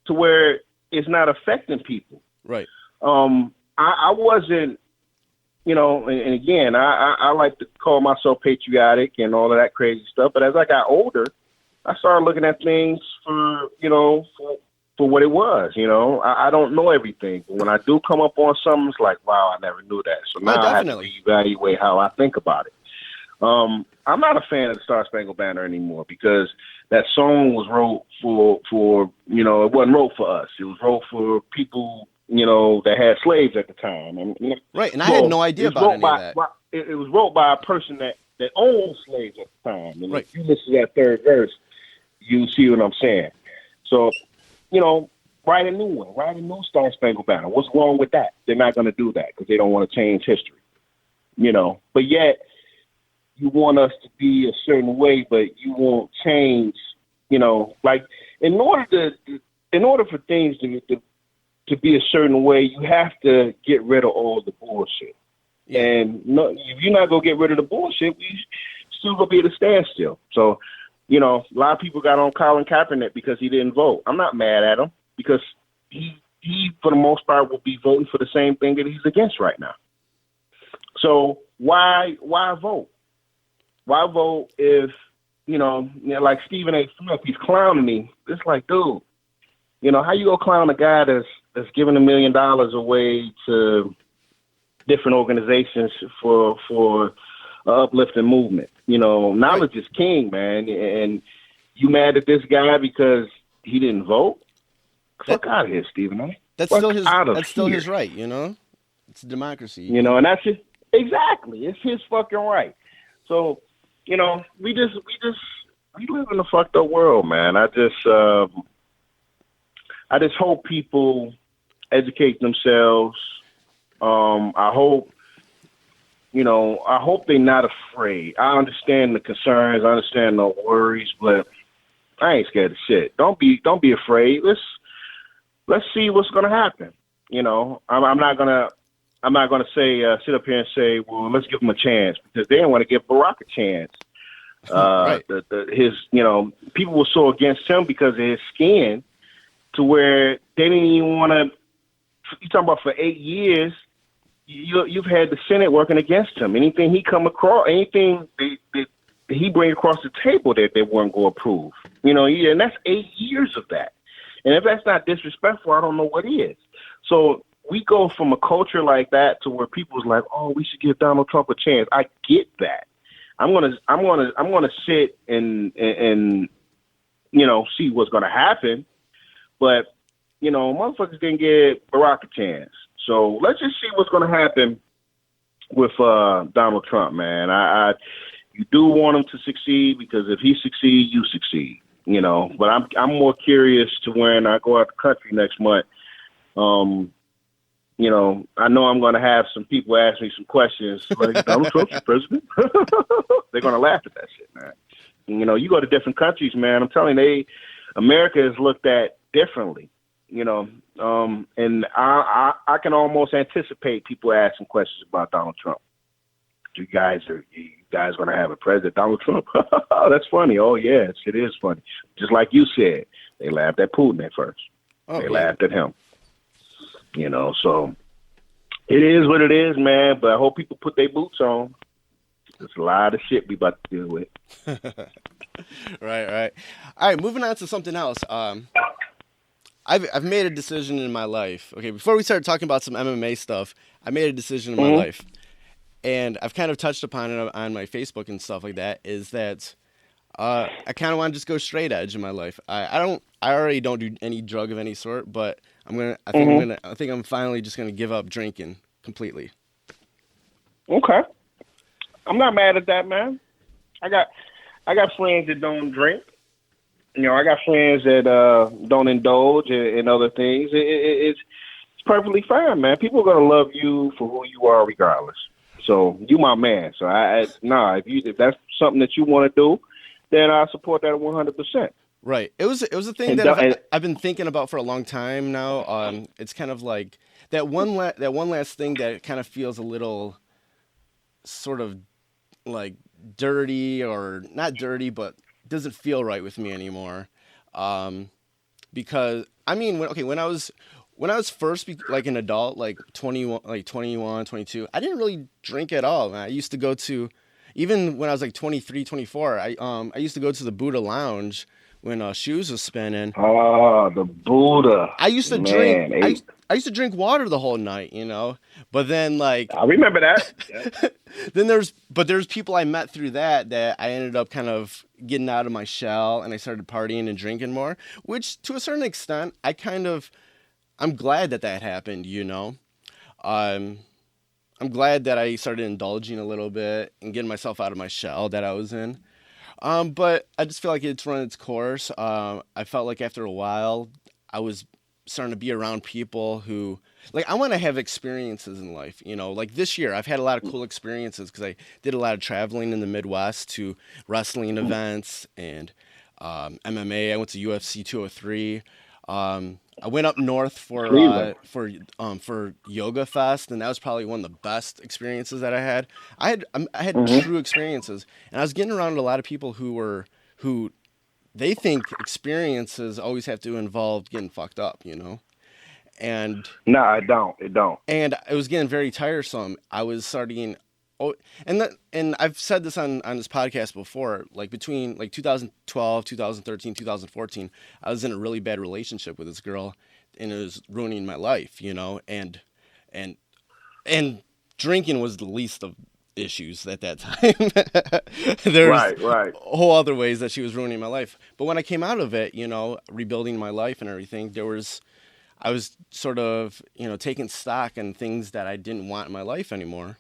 to where it's not affecting people. Right. I wasn't, and again, I like to call myself patriotic and all of that crazy stuff. But as I got older, I started looking at things for what it was. I don't know everything, but when I do come up on something, it's like, wow, I never knew that. So now I have to evaluate how I think about it. I'm not a fan of the Star Spangled Banner anymore because that song was wrote for it wasn't wrote for us. It was wrote for people, that had slaves at the time. Right, and I had no idea about any of that. It was wrote by a person that owned slaves at the time. And right. If you listen to that third verse, you see what I'm saying. So, write a new one. Write a new Star Spangled Banner. What's wrong with that? They're not going to do that because they don't want to change history. But yet you want us to be a certain way, but you won't change. In order for things to be a certain way, you have to get rid of all the bullshit. Yeah. And if you're not going to get rid of the bullshit, we still going to be at a standstill. So, a lot of people got on Colin Kaepernick because he didn't vote. I'm not mad at him because he for the most part, will be voting for the same thing that he's against right now. So why vote? Why vote if, like Stephen A. Smith, he's clowning me. It's like, dude, how you go clown a guy that's giving $1 million away to different organizations for uplifting movement. You know, knowledge is king, man. And you mad at this guy because he didn't vote? Fuck out of here, Stephen A. That's still his right, you know? It's a democracy. You know, and that's it. Exactly. It's his fucking right. So, you know, we live in a fucked up world, man. I just hope people educate themselves. I hope they're not afraid. I understand the concerns, I understand the worries, but I ain't scared of shit. Don't be afraid. Let's see what's gonna happen. You know, I'm not gonna say sit up here and say, well, let's give him a chance, because they didn't want to give Barack a chance. Right. People were so against him because of his skin, to where they didn't even want to. You talking about for 8 years? You've had the Senate working against him. Anything he come across, anything he bring across the table that they weren't going to approve. You know, and that's 8 years of that. And if that's not disrespectful, I don't know what is. So we go from a culture like that to where people's like, oh, we should give Donald Trump a chance. I get that. I'm gonna sit and you know, see what's gonna happen. But, you know, motherfuckers didn't give Barack a chance. So let's just see what's gonna happen with Donald Trump, man. You do want him to succeed, because if he succeeds, you succeed. You know, but I'm more curious to when I go out the country next month. You know I'm going to have some people ask me some questions like, Donald Trump's the president? They're going to laugh at that shit, man. And, you know, you go to different countries, man. I'm telling you, America is looked at differently. You know, and I can almost anticipate people asking questions about Donald Trump. You guys going to have a president, Donald Trump? Oh, that's funny. Oh, yes, it is funny. Just like you said, they laughed at Putin at first. They laughed at him. You know, so it is what it is, man. But I hope people put their boots on. There's a lot of shit we about to deal with. Right. All right, moving on to something else. I've made a decision in my life. Okay, before we start talking about some MMA stuff, I made a decision in my life. And I've kind of touched upon it on my Facebook and stuff like that, is that I kind of want to just go straight edge in my life. I already don't do any drug of any sort, but I think I'm finally just gonna give up drinking completely. Okay. I'm not mad at that, man. I got friends that don't drink. You know, I got friends that don't indulge in other things. It's perfectly fine, man. People are gonna love you for who you are, regardless. So you my man. So if that's something that you want to do, then I support that 100%. Right. It was a thing that I've been thinking about for a long time now. It's kind of like that one last thing that kind of feels a little sort of like dirty, or not dirty, but doesn't feel right with me anymore. Because I mean, when I was first like an adult, like 21, 22, I didn't really drink at all. I used to go to, even when I was like 23, 24, I used to go to the Buddha Lounge when Shoes was spinning. Oh, the Buddha. I used to drink. I used to drink water the whole night, you know. But then, like, I remember that. Yeah. Then there's people I met through that I ended up kind of getting out of my shell, and I started partying and drinking more. Which, to a certain extent, I'm glad that happened, you know. I'm glad that I started indulging a little bit and getting myself out of my shell that I was in. But I just feel like it's run its course. I felt like after a while, I was starting to be around people who, like, I want to have experiences in life, you know. Like this year, I've had a lot of cool experiences because I did a lot of traveling in the Midwest to wrestling events and MMA. I went to UFC 203. I went up north for Yoga Fest, and that was probably one of the best experiences that I had. I had true experiences, and I was getting around a lot of people who they think experiences always have to involve getting fucked up, you know. And no, it don't. And it was getting very tiresome. I was starting. Oh, and I've said this on this podcast before, like between like 2012, 2013, 2014, I was in a really bad relationship with this girl, and it was ruining my life, you know, and drinking was the least of issues at that time. There's whole other ways that she was ruining my life. But when I came out of it, rebuilding my life and everything, I was sort of, taking stock in things that I didn't want in my life anymore.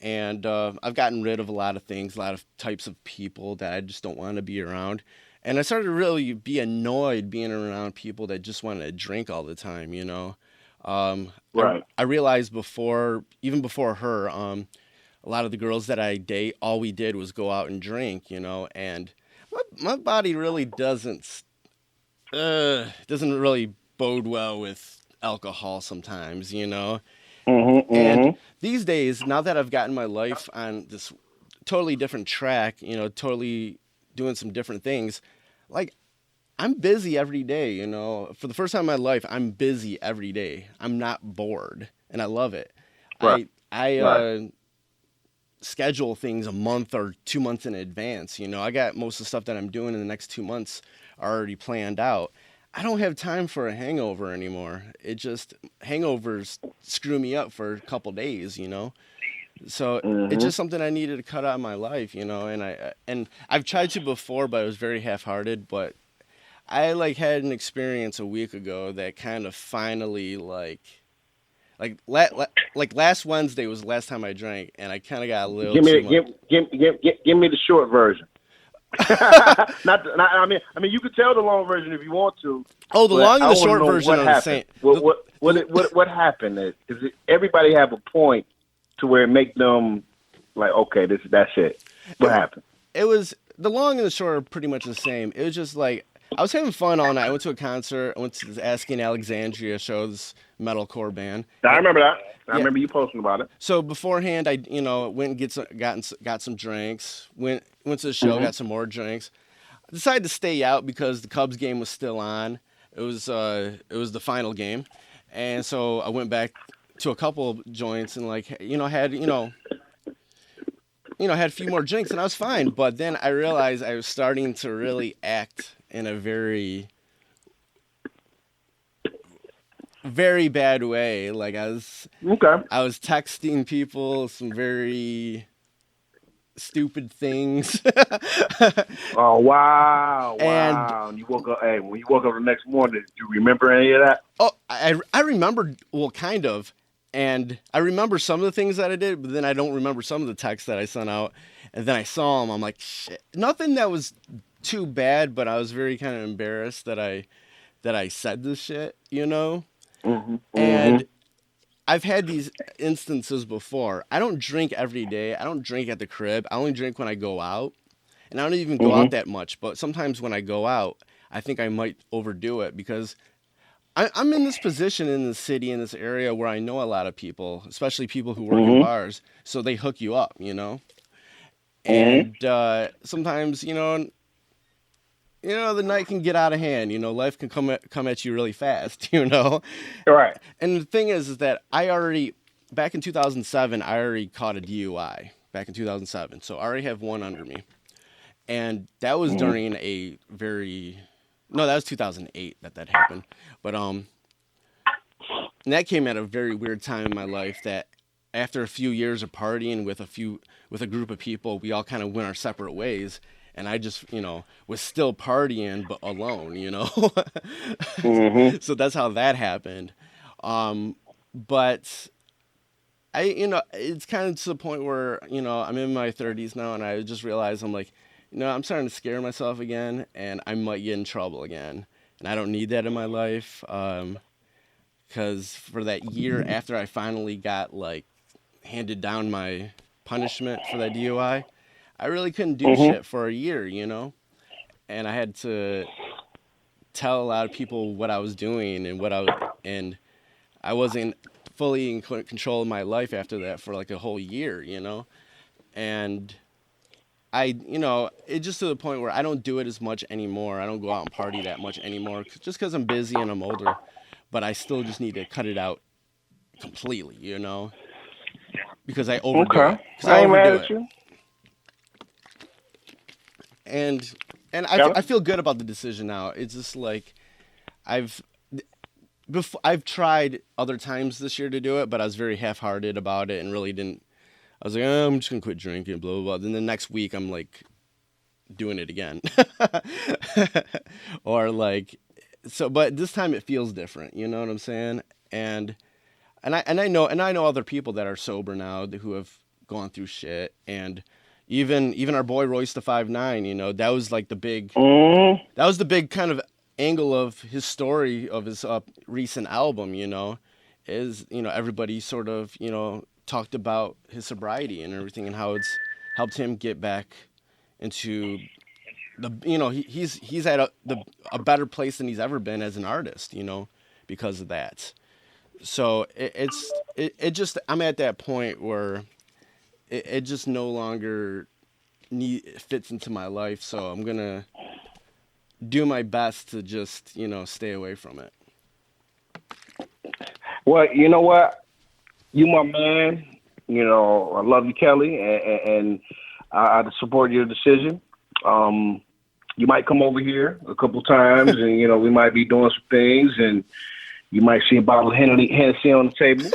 And I've gotten rid of a lot of things, a lot of types of people that I just don't want to be around. And I started to really be annoyed being around people that just wanted to drink all the time, I realized even before her, a lot of the girls that I date, all we did was go out and drink, and my body really doesn't really bode well with alcohol sometimes, And these days, now that I've gotten my life on this totally different track, totally doing some different things, like I'm busy every day, For the first time in my life, I'm busy every day. I'm not bored, and I love it. Right. I schedule things a month or 2 months in advance. I got most of the stuff that I'm doing in the next 2 months already planned out. I don't have time for a hangover anymore. Hangovers screw me up for a couple days, So it's just something I needed to cut out of my life, and I've tried to before, but I was very half-hearted. But I had an experience a week ago that kind of finally last Wednesday was the last time I drank, and I kind of got a little. Give me the short version. I mean, you could tell the long version if you want to. Oh, the long and the short version are the same. What happened? Is it everybody have a point to where it make them like, okay, that's it? What happened? It was the long and the short are pretty much the same. It was just like I was having fun all night. I went to a concert. I went to the Asking Alexandria show, this metalcore band. I remember that. I remember you posting about it. So beforehand, I went and got some drinks. Went to the show, got some more drinks. I decided to stay out because the Cubs game was still on. It was the final game, and so I went back to a couple of joints and had a few more drinks, and I was fine. But then I realized I was starting to really act in a very, very bad way. Like I was texting people some very stupid things. Oh wow! And you woke up. Hey, when you woke up the next morning, did you remember any of that? Oh, I remembered. Well, kind of. And I remember some of the things that I did, but then I don't remember some of the texts that I sent out. And then I saw them. I'm like, shit. Nothing that was too bad, but I was very kind of embarrassed that I said this shit, And I've had these instances before. I don't drink every day. I don't drink at the crib. I only drink when I go out. And I don't even go out that much. But sometimes when I go out, I think I might overdo it because I'm in this position in the city, in this area where I know a lot of people, especially people who work in bars. So they hook you up, And sometimes, the night can get out of hand. Life can come at you really fast, Right. And the thing is that back in 2007, I already caught a DUI back in 2007. So I already have one under me. And that was during that was 2008 that happened. But and that came at a very weird time in my life that after a few years of partying with a group of people, we all kind of went our separate ways. And I just, was still partying, but alone, So that's how that happened. But it's kind of to the point where, I'm in my 30s now, and I just realized I'm like, I'm starting to scare myself again, and I might get in trouble again. And I don't need that in my life. Because for that year after I finally got, handed down my punishment for that DUI, I really couldn't do shit for a year, And I had to tell a lot of people what I was doing and I wasn't fully in control of my life after that for a whole year, And it's just to the point where I don't do it as much anymore. I don't go out and party that much anymore just because I'm busy and I'm older. But I still just need to cut it out completely, because I overdo it. I ain't mad at you. And I feel good about the decision now. It's just like I've tried other times this year to do it, but I was very half-hearted about it and really didn't. I was like, oh, I'm just gonna quit drinking, blah blah blah. Then the next week, I'm like doing it again, or like so. But this time it feels different. You know what I'm saying? And I know other people that are sober now who have gone through shit, and even our boy Royce the 5'9", you know, that was like the big that was the big kind of angle of his story of his recent album, you know, is, you know, everybody sort of, you know, talked about his sobriety and everything and how it's helped him get back into the, you know, he's at a better place than he's ever been as an artist, you know, because of that. So it just, I'm at that point where it just no longer fits into my life. So I'm going to do my best to just, you know, stay away from it. Well, you know what? You my man. You know, I love you, Kelly, and I support your decision. You might come over here a couple times, and, you know, we might be doing some things, and you might see a bottle of Hennessy on the table.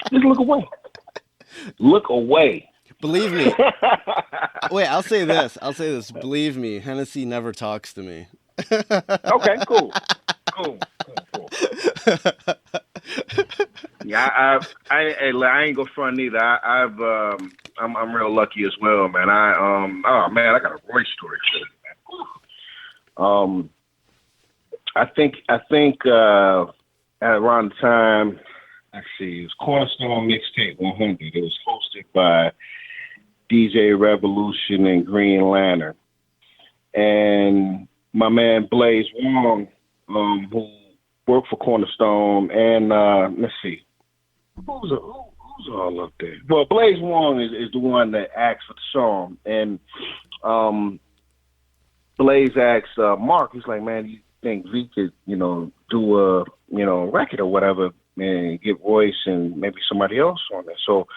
Just look away. Look away. Believe me. Wait, I'll say this. Believe me, Hennessy never talks to me. Okay, cool. Yeah, I ain't gonna front either. I'm real lucky as well, man. I got a Royce story too. I think at around the time, let's see, it was Cornerstone Mixtape 100. It was hosted by DJ Revolution and Green Lantern, and my man Blaze Wong, who worked for Cornerstone, and let's see, who's all up there? Well, Blaze Wong is the one that asked for the song, and Blaze asked Mark, he's like, man, you think V could, you know, do a, you know, record or whatever, and get Royce and maybe somebody else on there? So,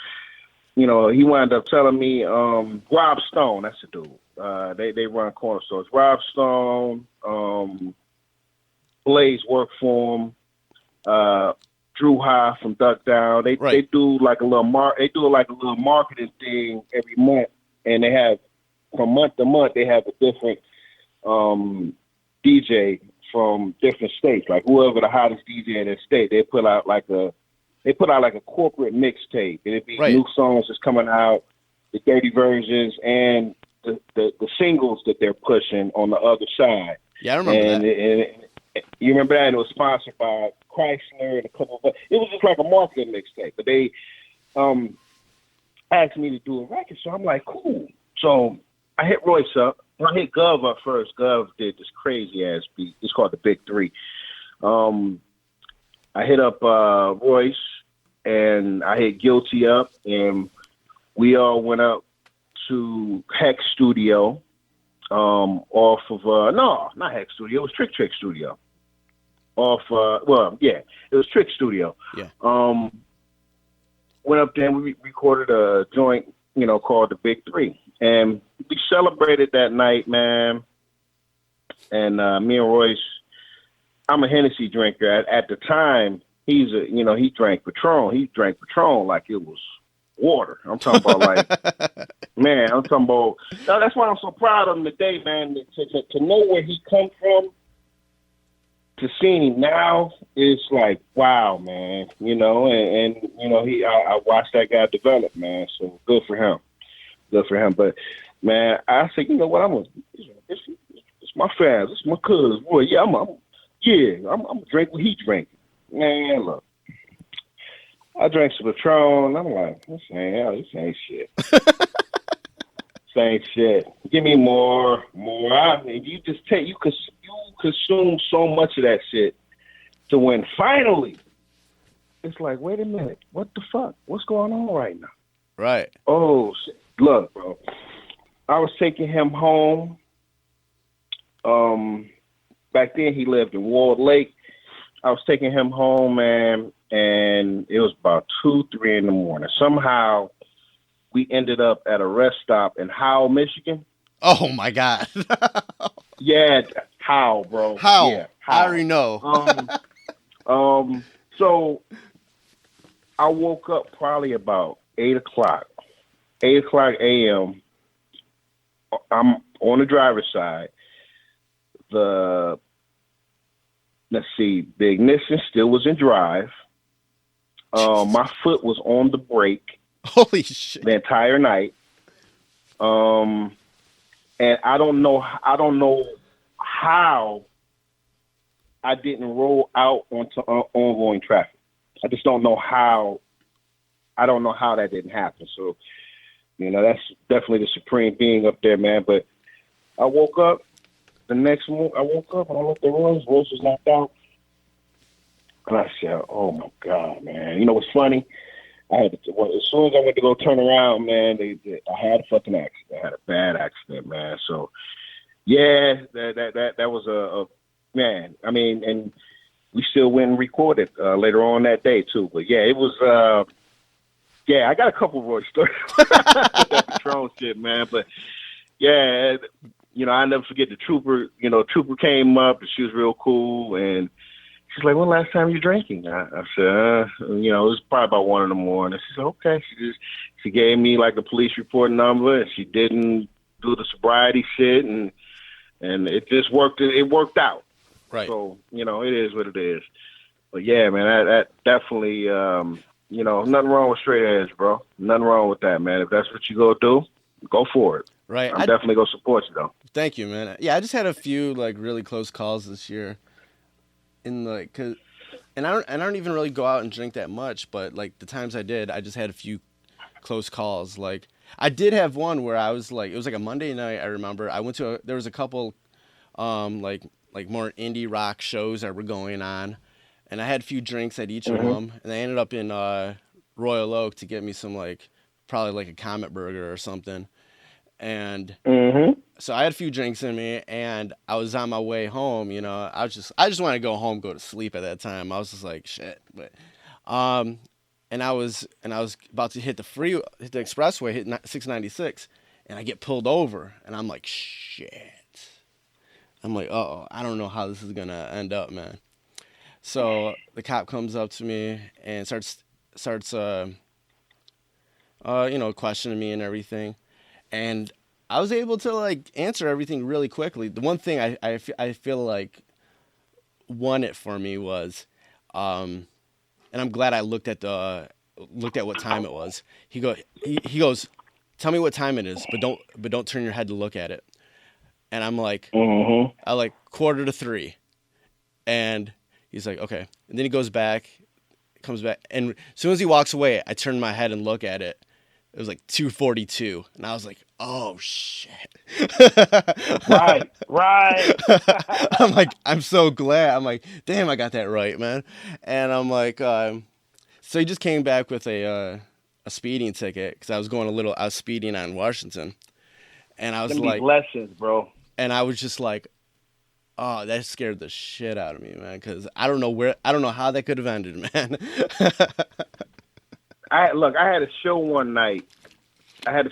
you know, he wound up telling me Rob Stone, that's the dude. They run corner stores. Rob Stone, Blaze worked for him. Drew High from Duck Down. They do like a little marketing thing every month, and they have from month to month they have a different DJ from different states. Like whoever the hottest DJ in that state, they put out like a corporate mixtape, and it'd be new songs that's coming out, the dirty versions, and the singles that they're pushing on the other side. Yeah, I remember that. And you remember that? And it was sponsored by Chrysler and a couple of, it was just like a marketing mixtape. But they asked me to do a record, so I'm like, cool. So I hit Royce up. I hit Gov up first. Gov did this crazy ass beat. It's called the Big Three. I hit up Royce, and I hit Guilty up, and we all went up to Hex Studio, off of no, not Hex Studio. It was Trick Studio. It was Trick Studio. Yeah. Went up there and we recorded a joint, you know, called the Big Three, and we celebrated that night, man. And me and Royce, I'm a Hennessy drinker. At the time, he drank Patron. He drank Patron like it was water. I'm talking about like, man, I'm talking about, that's why I'm so proud of him today, man, to know where he come from, to seeing him now, it's like, wow, man, you know, and you know, I watched that guy develop, man, so good for him. But, man, I said, you know what, it's my fans, it's my cousins, boy, I'm gonna drink what he drank. Man, look, I drank some Patron. I'm like, this ain't shit. This ain't shit. Give me more. I mean, you consume so much of that shit to when finally it's like, wait a minute, what the fuck? What's going on right now? Right. Oh, shit. Look, bro. I was taking him home. Back then he lived in Walled Lake. I was taking him home, man, and it was about 2, 3 in the morning. Somehow we ended up at a rest stop in Howell, Michigan. Oh my God. Yeah, Howell, bro. Howell. Yeah, I already know. So I woke up probably about 8 o'clock. 8 o'clock a.m. I'm on the driver's side. The ignition still was in drive. My foot was on the brake. Holy shit. The entire night. And I don't know how I didn't roll out onto ongoing traffic. I just don't know how. I don't know how that didn't happen. So, that's definitely the supreme being up there, man. But I woke up the next morning. I woke up and I looked at Rose. Rose was knocked out. And I said, "Oh my God, man!" You know what's funny? As soon as I went to go turn around, man, I had a fucking accident. I had a bad accident, man. So, yeah, that was a man. I mean, and we still went and recorded later on that day too. But yeah, it was. Yeah, I got a couple of Roy stories with that Patron shit, man. But yeah, I never forget the trooper. Trooper came up and she was real cool and. She's like, "When last time you drinking?" I said, it was probably about 1 a.m. She said, "Okay." She gave me like the police report number, and she didn't do the sobriety shit, and it just worked. It worked out. Right. So it is what it is. But yeah, man, that definitely, nothing wrong with straight edge, bro. Nothing wrong with that, man. If that's what you go do, go for it. Right. I'm definitely gonna support you though. Thank you, man. Yeah, I just had a few like really close calls this year. And I don't even really go out and drink that much, but like the times I did, I just had a few close calls. Like I did have one where I was like, it was like a Monday night. I remember I went to there was a couple, like more indie rock shows that were going on, and I had a few drinks at each of them, and I ended up in Royal Oak to get me some probably like a Comet burger or something, and. So I had a few drinks in me, and I was on my way home. I just wanted to go home, go to sleep at that time. I was just like shit, but and I was about to hit the expressway, hit 696, and I get pulled over, and I'm like shit. I'm like, I don't know how this is gonna end up, man. So the cop comes up to me and starts questioning me and everything, and I was able to answer everything really quickly. The one thing I feel like won it for me was, and I'm glad I looked at what time it was. He goes, "Tell me what time it is, but don't turn your head to look at it." And I'm like, I 2:45, and he's like, "Okay." And then he comes back, and as soon as he walks away, I turn my head and look at it. It was 2:42, and I was like, "Oh shit!" Right. I'm like, I'm so glad. I'm like, damn, I got that right, man. And I'm like, so he just came back with a speeding ticket because I was speeding on Washington, and I was like, lessons, bro. And I was just like, oh, that scared the shit out of me, man, because I don't know how that could have ended, man. I had a show one night. Man,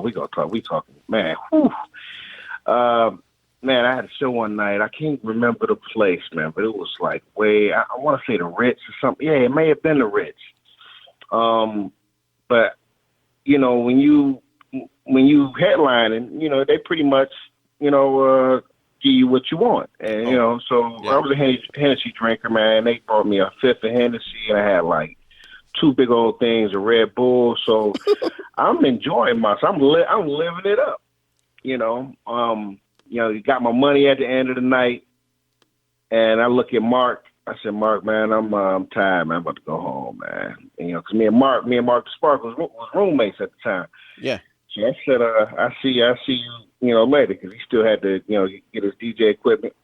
we gonna talk. We talking, man. Whew. Man, I had a show one night. I can't remember the place, man, but it was I want to say the Ritz or something. Yeah, it may have been the Ritz. But when you headlining, they pretty much, give you what you want. And, so yeah. I was a Hennessy drinker, man. They brought me a fifth of Hennessy, and I had 2 big old things of Red Bull. So I'm enjoying myself. I'm living it up. You got my money at the end of the night, and I look at Mark. I said, "Mark, man, I'm tired, man. I'm about to go home, man." And, because me and Mark the Spark was roommates at the time. Yeah. So I said, I see you, later, because he still had to, get his DJ equipment.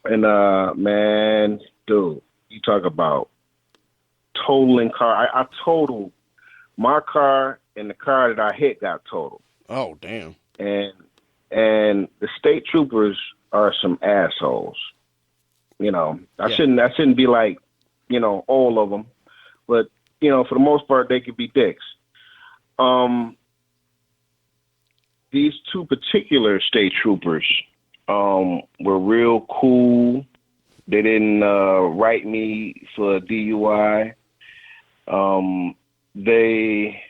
And, man, dude, you talk about totaling car. I totaled my car, and the car that I hit got totaled. Oh, damn. And the state troopers are some assholes. I shouldn't be like, all of them, but, for the most part, they could be dicks. These 2 particular state troopers were real cool, They didn't write me for a DUI. They,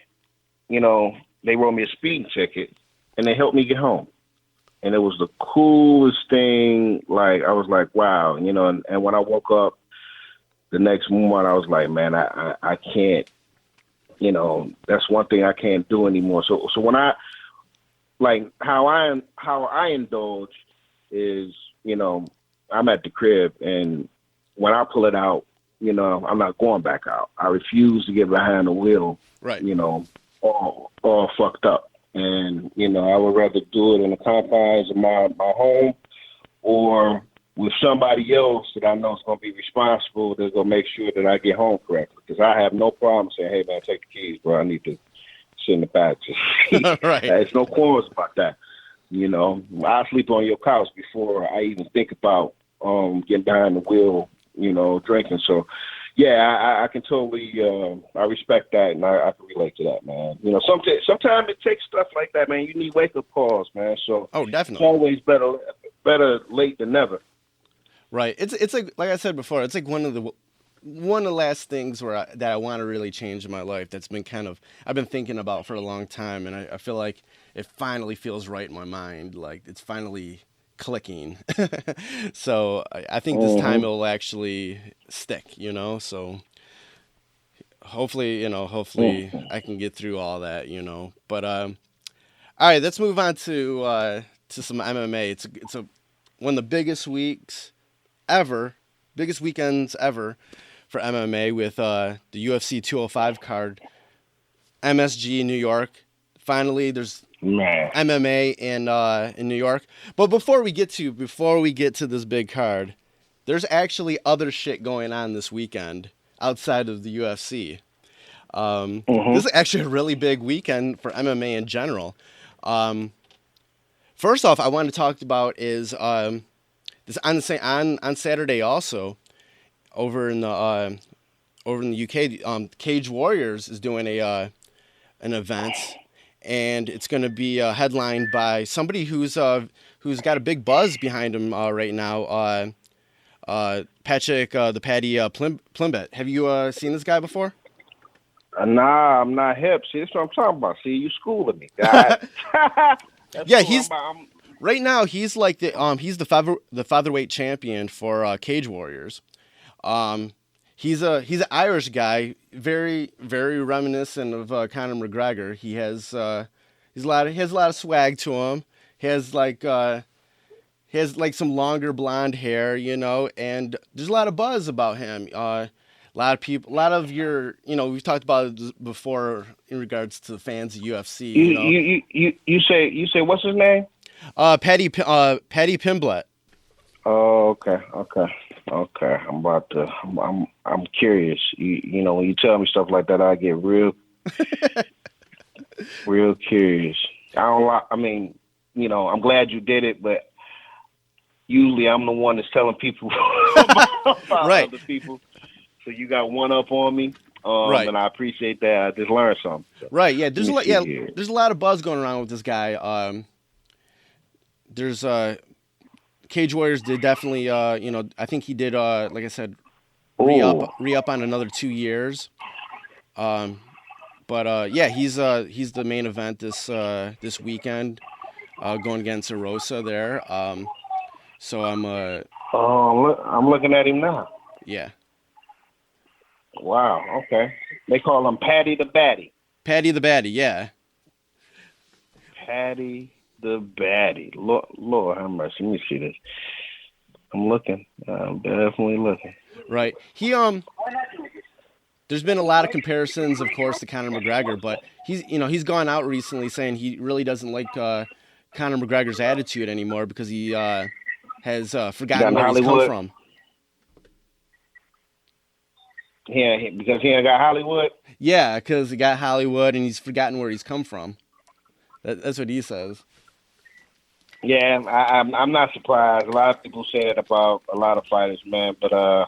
they wrote me a speeding ticket, and they helped me get home. And it was the coolest thing. Like, I was like, wow, and when I woke up the next morning, I was like, man, I can't, that's one thing I can't do anymore. So when I, like, how I indulge is, I'm at the crib, and when I pull it out, I'm not going back out. I refuse to get behind the wheel, right? All fucked up. And, I would rather do it in the confines of my home, or with somebody else that I know is going to be responsible, that's going to make sure that I get home correctly. Because I have no problem saying, hey, man, take the keys, bro. I need to sit in the back. Right. There's no quarrels about that. I sleep on your couch before I even think about getting behind the wheel, drinking. So, yeah, I can totally, I respect that, and I can relate to that, man. Sometimes it takes stuff like that, man. You need wake-up calls, man. So, oh, definitely, it's always better late than never. Right. It's like I said before, it's like one of the last things that I want to really change in my life. That's been I've been thinking about for a long time, and I feel like it finally feels right in my mind. Like, it's finally clicking. So I think this time it will actually stick, so hopefully I can get through all that, but all right, let's move on to some MMA. It's one of the biggest weekends ever for MMA with the UFC 205 card, MSG in New York. Finally, there's MMA in New York. But before we get to this big card, there's actually other shit going on this weekend outside of the UFC. This is actually a really big weekend for MMA in general. First off, I want to talk about is this on Saturday also over in the UK. Cage Warriors is doing an event. And it's going to be headlined by somebody who's got a big buzz behind him right now, Patrick the Paddy Pimblett. Have you seen this guy before? Nah, I'm not hip. See, that's what I'm talking about. See, you schooling me, guys. Yeah, right now he's like he's the featherweight champion for Cage Warriors. He's an Irish guy, very, very reminiscent of Conor McGregor. He has a lot of swag to him. He has some longer blonde hair, and there's a lot of buzz about him. A lot of your, we've talked about it before in regards to the fans of UFC. You say what's his name? Paddy Pimblett. Oh, okay. I'm curious. When you tell me stuff like that, I get real curious. I'm glad you did it, but usually I'm the one that's telling people about right. other people. So you got one up on me. Right. And I appreciate that. I just learned something. So, right. Yeah. There's a lot of buzz going around with this guy. There's Cage Warriors did definitely, I think he did, like I said, re-up on another 2 years. But he's the main event this weekend, going against Arosa there. So I'm looking at him now. Yeah. Wow. Okay. They call him Paddy the Batty. Paddy the Batty. Yeah. Paddy the Batty. Lord have mercy. Let me see this. I'm looking. I'm definitely looking. Right. He there's been a lot of comparisons, of course, to Conor McGregor, but he's gone out recently saying he really doesn't like Conor McGregor's attitude anymore because he has forgotten where he's come from. Yeah, because he ain't got Hollywood? Yeah, because he got Hollywood and he's forgotten where he's come from. That's what he says. Yeah, I'm not surprised. A lot of people say that about a lot of fighters, man. But,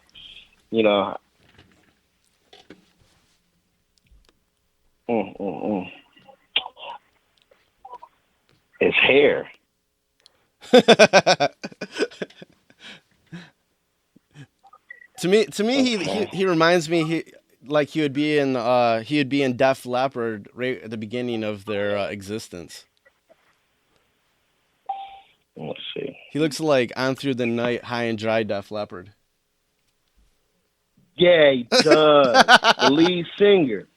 It's hair. he reminds me he would be in Def Leppard right at the beginning of their existence. Let's see. He looks like On Through the Night, High and Dry Def Leppard. Yeah, he does. The lead singer.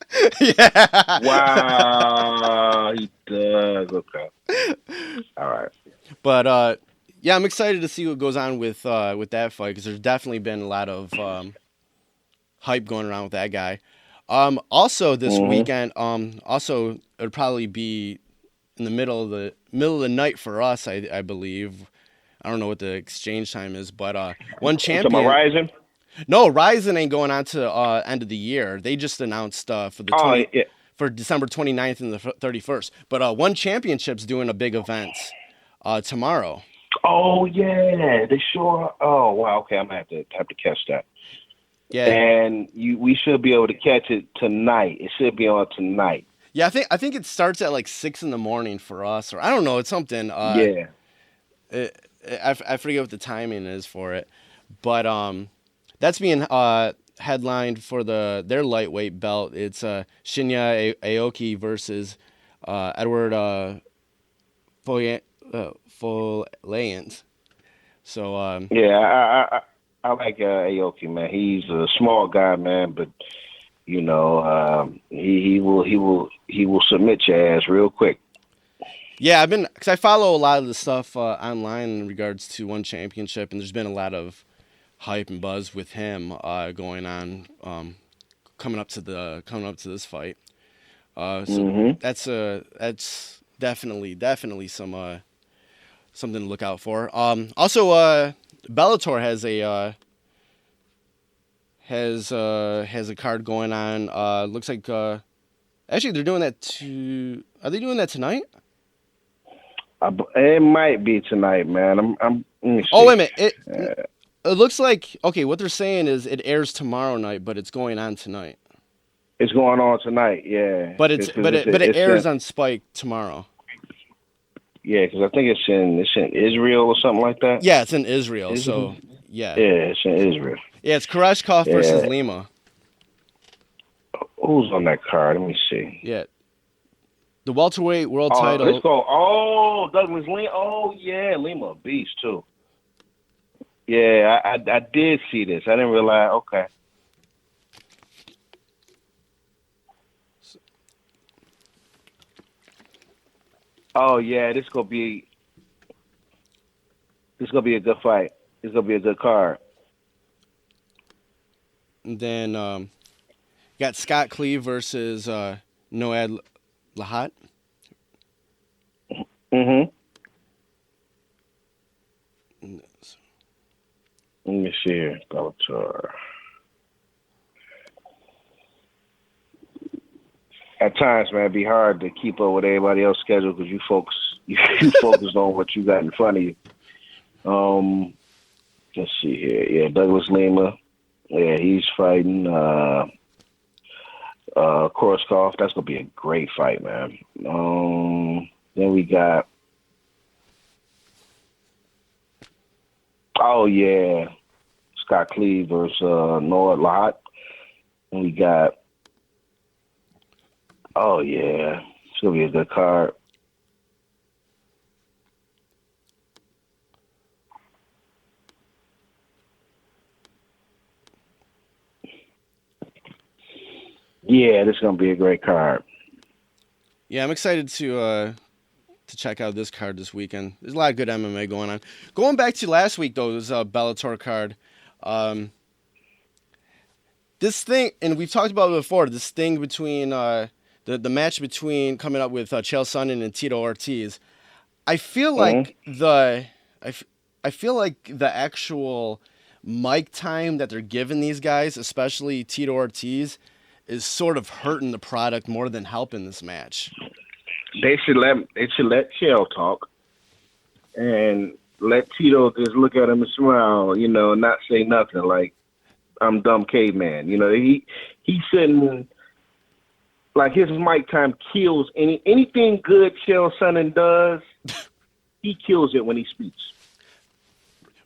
Yeah. Wow, he does. Okay. All right. But yeah, I'm excited to see what goes on with that fight because there's definitely been a lot of hype going around with that guy. Also this weekend, also it would probably be in the middle of the night for us, I believe. I don't know what the exchange time is, but one champion. So my Rizin? No, Rizin ain't going on to end of the year. They just announced for for December 29th and the 31st. But one championship's doing a big event tomorrow. Oh yeah, they sure. Oh wow, okay, I'm gonna have to catch that. Yeah, and we should be able to catch it tonight. It should be on tonight. Yeah, I think it starts at like 6 a.m. for us, or I don't know. It's something. Yeah. I forget what the timing is for it, but that's being headlined for their lightweight belt. It's Shinya Aoki versus Edward Folayant. So yeah, I like Aoki, man. He's a small guy, man, but you know he will submit your ass real quick. Yeah, because I follow a lot of the stuff online in regards to One Championship, and there's been a lot of hype and buzz with him going on coming up to this fight. So that's definitely some something to look out for. Also, Bellator has a card going on. Looks like actually they're doing that Are they doing that tonight? It might be tonight, man. Let me see. Oh wait a minute. It looks like what they're saying is it airs tomorrow night, but it's going on tonight. It's going on tonight, yeah. But it airs on Spike tomorrow. Yeah, because I think it's in Israel or something like that. Yeah, it's in Israel. So yeah. Yeah, it's in Israel. Yeah, it's Koreshkov versus Lima. Who's on that card? Let me see. Yeah. The welterweight world title. Let's go. Oh, Douglas Lima. Oh yeah, Lima, a beast too. Yeah, I did see this. I didn't realize. Okay. Oh yeah, this gonna be a good fight. This gonna be a good card. And then you got Scott Cleave versus Noad Lahat. Let me see here, Bellator. At times, man, it'd be hard to keep up with everybody else's schedule because you focused on what you got in front of you. Let's see here. Yeah, Douglas Lima. Yeah, he's fighting Koreshkov. That's gonna be a great fight, man. Then we got. Oh yeah, Scott Cleave versus Noah Lahat. And we got. Oh yeah, it's gonna be a good card. Yeah, this is gonna be a great card. Yeah, I'm excited to check out this card this weekend. There's a lot of good MMA going on. Going back to last week though, this Bellator card. This thing, and we've talked about it before. This thing between the match between coming up with Chael Sonnen and Tito Ortiz. I feel like I feel like the actual mic time that they're giving these guys, especially Tito Ortiz, is sort of hurting the product more than helping this match. They should let Chael talk and let Tito just look at him and smile, you know, and not say nothing like I'm dumb caveman. You know, he shouldn't, like, his mic time kills anything good Chael Sonnen does. He kills it when he speaks.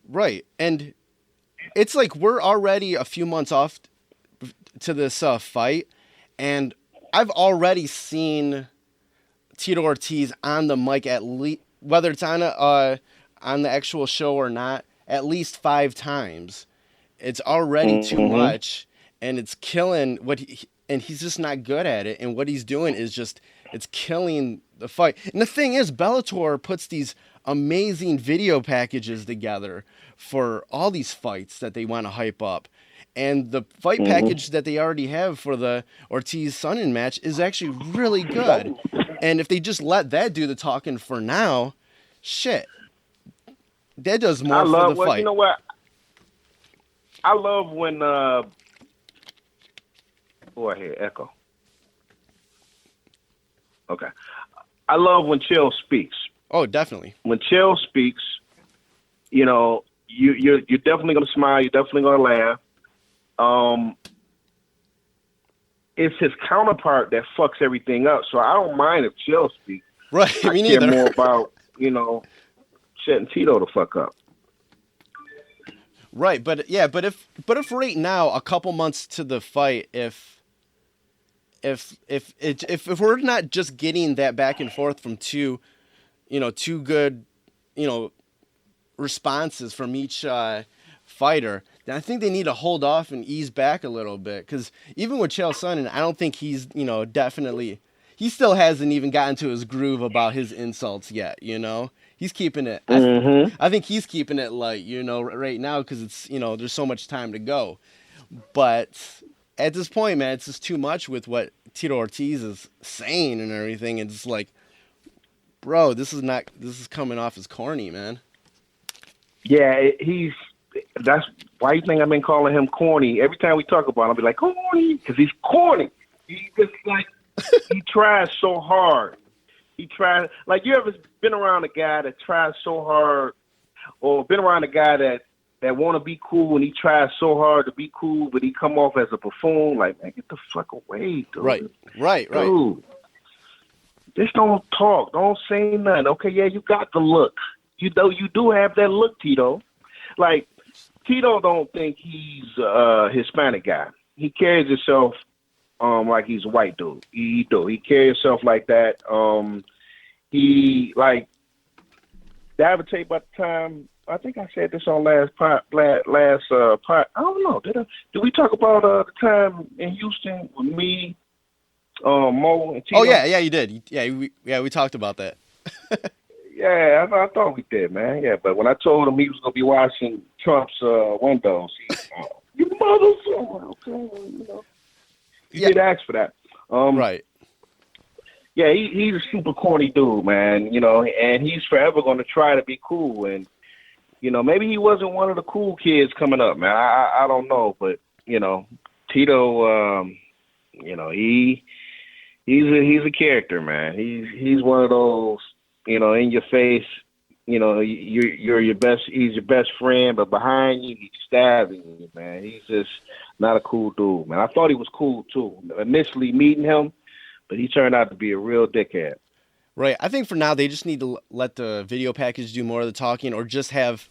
Right. And it's like we're already a few months off to this fight, and I've already seen Tito Ortiz on the mic at least, whether it's on the actual show or not, at least 5 times. It's already too much, and it's killing and he's just not good at it. And what he's doing is it's killing the fight. And the thing is, Bellator puts these amazing video packages together for all these fights that they want to hype up. And the fight package that they already have for the Ortiz-Sonnen match is actually really good. And if they just let that do the talking for now, shit, that does more for the fight. You know what? I love when I hear echo. Okay. I love when Chael speaks. Oh, definitely. When Chael speaks, you know, you're definitely gonna smile, you're definitely gonna laugh. It's his counterpart that fucks everything up. So I don't mind if Chael speaks. Right, I me care neither. more about, you know, setting Tito the fuck up. Right, but if right now, a couple months to the fight, if we're not just getting that back and forth from two good, responses from each fighter, then I think they need to hold off and ease back a little bit. Because even with Chael Sonnen, I don't think he's, definitely, he still hasn't even gotten to his groove about his insults yet, He's keeping it. I think he's keeping it light, right now because it's, there's so much time to go. But at this point, man, it's just too much with what Tito Ortiz is saying and everything. It's just like, bro, this is coming off as corny, man. Yeah, that's why you think I've been calling him corny. Every time we talk about him, I'll be like, corny, because he's corny. He just like, he tries so hard. He tries, like, you ever been around a guy that tries so hard, or been around a guy that want to be cool and he tries so hard to be cool, but he come off as a buffoon? Like, man, get the fuck away, dude. Right. Dude, just don't talk. Don't say nothing. Okay, yeah, you got the look. You do have that look, Tito. Like, Tito don't think he's a Hispanic guy. He carries himself like he's a white dude. He carries himself like that. He like did I ever tell you about the time? I think I said this on last part. I don't know. Did we talk about the time in Houston with me, Mo, and Tito? Oh yeah, you did. We talked about that. Yeah, I thought we did, man. Yeah, but when I told him he was gonna be watching Trump's windows, you motherfucker, He did ask for that. Right. Yeah, he's a super corny dude, man. And he's forever gonna try to be cool. And maybe he wasn't one of the cool kids coming up, man. I don't know, but Tito, he's a character, man. He's one of those. In your face, you're your best. He's your best friend, but behind you, he's stabbing you, man. He's just not a cool dude, man. I thought he was cool too initially meeting him, but he turned out to be a real dickhead. Right. I think for now they just need to let the video package do more of the talking, or just have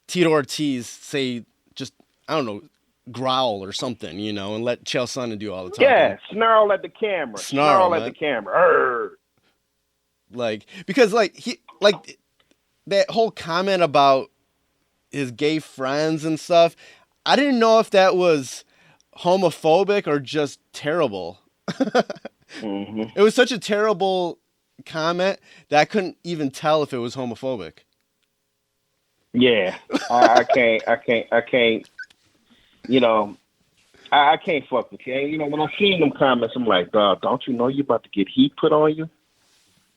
Tito Ortiz say, just I don't know, growl or something, and let Chael Sonnen do all the talking. Yeah, snarl at the camera. Snarl at the camera. Arr. Because that whole comment about his gay friends and stuff, I didn't know if that was homophobic or just terrible. It was such a terrible comment that I couldn't even tell if it was homophobic. Yeah, I can't. I can't fuck with you. When I seen them comments, I'm like, dog, don't you know you about to get heat put on you?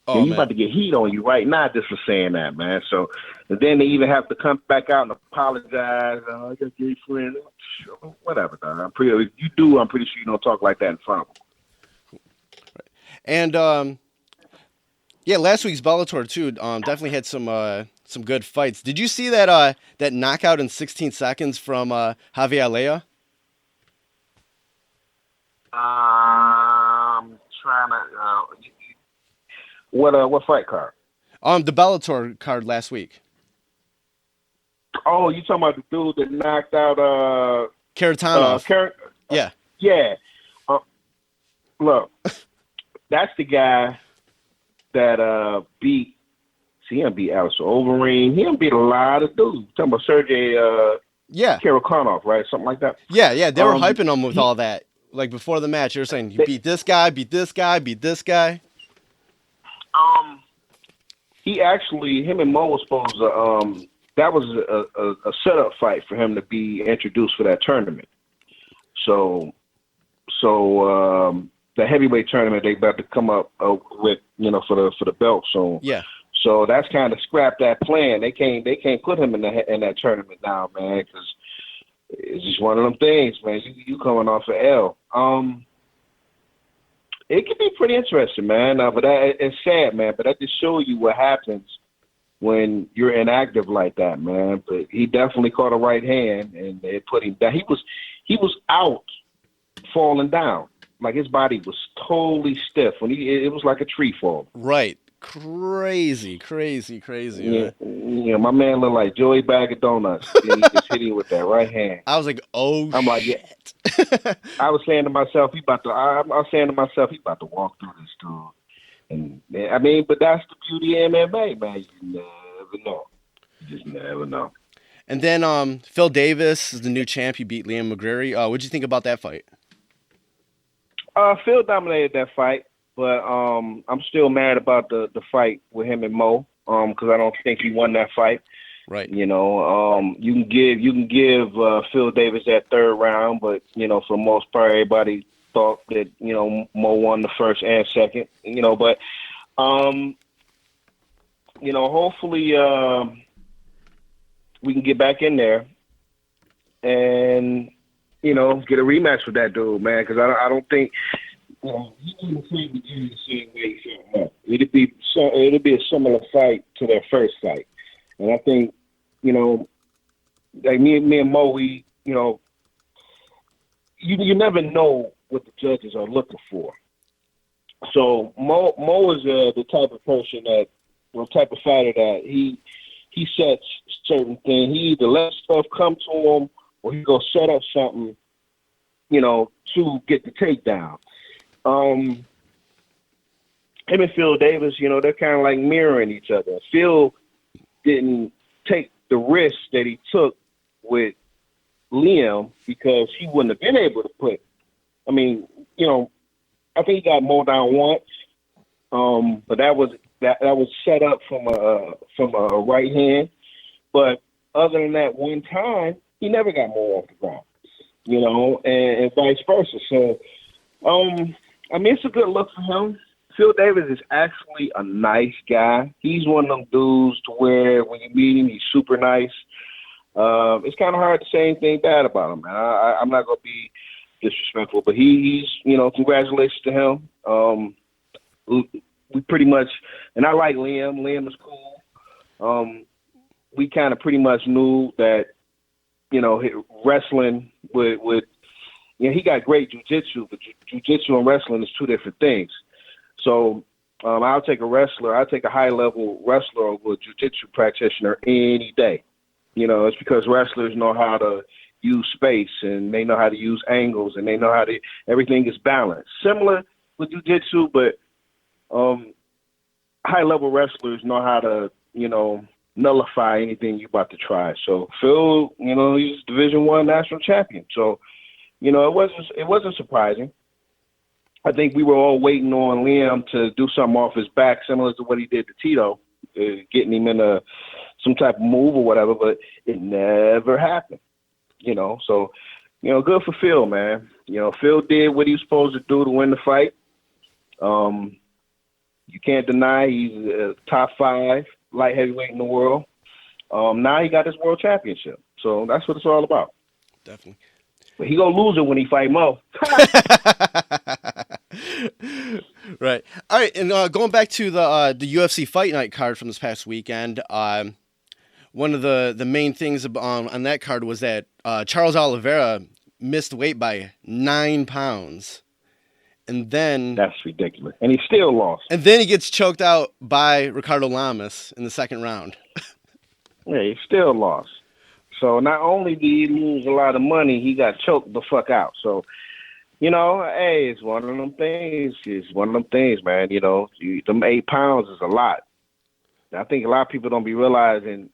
Oh, you about to get heat on you right now just for saying that, man. So, and then they even have to come back out and apologize. I got gay friends. Whatever, dog. I'm pretty sure you don't talk like that in front of them. And last week's Bellator too definitely had some good fights. Did you see that knockout in 16 seconds from Javier Alea? I'm trying to. What fight card? The Bellator card last week. Oh, you talking about the dude that knocked out Karatanov. Yeah. Yeah. Look, that's the guy that beat. See, he beat Alistair Overeem. He beat a lot of dudes. Talking about Sergey Karatanov, right? Something like that. Yeah. They were hyping him with all that. Like before the match, they were saying, you beat this guy, beat this guy, beat this guy. He actually, him and Mo was supposed to, that was a setup fight for him to be introduced for that tournament. So the heavyweight tournament they about to come up with, for the belt. So yeah. So that's kind of scrapped that plan. They can't put him in that tournament now, man, because it's just one of them things, man. You coming off an L. It could be pretty interesting, man. But it's sad, man. But that just shows you what happens when you're inactive like that, man. But he definitely caught a right hand, and it put him down. He was out, falling down. Like his body was totally stiff. It was like a tree fall. Right. Crazy. Yeah, my man looked like Joey Bag of Donuts. And he just hit him with that right hand. I was like, I'm like, shit. Yeah. I was saying to myself, he about to walk through this dude. And I mean, but that's the beauty of MMA, man. You never know. You just never know. And then Phil Davis is the new champ. He beat Liam McGreary. What'd you think about that fight? Phil dominated that fight, but I'm still mad about the fight with him and Mo, because I don't think he won that fight. Right. You can give Phil Davis that third round, but for the most part, everybody thought that Mo won the first and second. But hopefully we can get back in there and get a rematch with that dude, man, because I don't think he wouldn't play the game the same way he felt up. It'd be a similar fight to their first fight, and I think like me and Mo, we you never know what the judges are looking for. So Mo is the type of person type of fighter that he sets certain things. He either lets stuff come to him, or he go set up something, to get the takedown. Him and Phil Davis, they're kind of like mirroring each other. Phil didn't take the risk that he took with Liam because he wouldn't have been able to put. I mean, I think he got more down once, but that was set up from a right hand. But other than that one time, he never got more off the ground, and vice versa. So, I mean, it's a good look for him. Phil Davis is actually a nice guy. He's one of them dudes to where when you meet him, he's super nice. It's kind of hard to say anything bad about him, man. I'm not going to be disrespectful, but he's congratulations to him. We pretty much, and I like Liam. Liam is cool. We kind of pretty much knew that, wrestling would he got great jiu-jitsu, but jiu-jitsu and wrestling is two different things. So I'll take a high-level wrestler over a jiu-jitsu practitioner any day. It's because wrestlers know how to use space, and they know how to use angles, and they know how to, everything is balanced. Similar with jiu-jitsu, but high-level wrestlers know how to, nullify anything you're about to try. So Phil, he's Division I national champion. So, it wasn't surprising. I think we were all waiting on Liam to do something off his back, similar to what he did to Tito, getting him in some type of move or whatever, but it never happened. So, good for Phil, man. Phil did what he was supposed to do to win the fight. You can't deny he's a top 5 light heavyweight in the world. Now he got his world championship. So that's what it's all about. Definitely. But he gonna lose it when he fight Mo. Right. All right. And going back to the UFC Fight Night card from this past weekend, one of the main things on that card was that Charles Oliveira missed weight by 9 pounds. And then... That's ridiculous. And he still lost. And then he gets choked out by Ricardo Lamas in the second round. Yeah, he still lost. So not only did he lose a lot of money, he got choked the fuck out. So, hey, it's one of them things. It's one of them things, man. Them 8 pounds is a lot. I think a lot of people don't be realizing,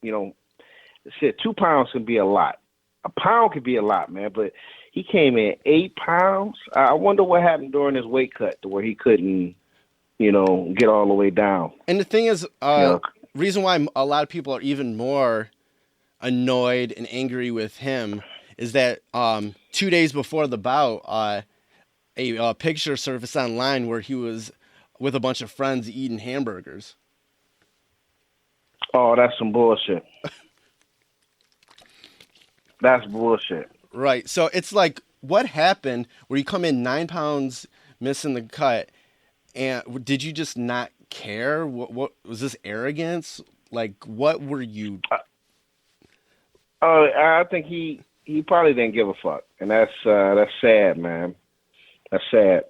shit, 2 pounds can be a lot. A pound could be a lot, man. But he came in 8 pounds. I wonder what happened during his weight cut to where he couldn't, get all the way down. And the thing is, reason why a lot of people are even more annoyed and angry with him is that 2 days before the bout, a picture surfaced online where he was with a bunch of friends eating hamburgers. Oh, that's some bullshit. That's bullshit. Right. So it's like, what happened where you come in 9 pounds missing the cut, and did you just not care? What was this, arrogance? Like, what were you? I think he probably didn't give a fuck, and that's sad, man. That's sad.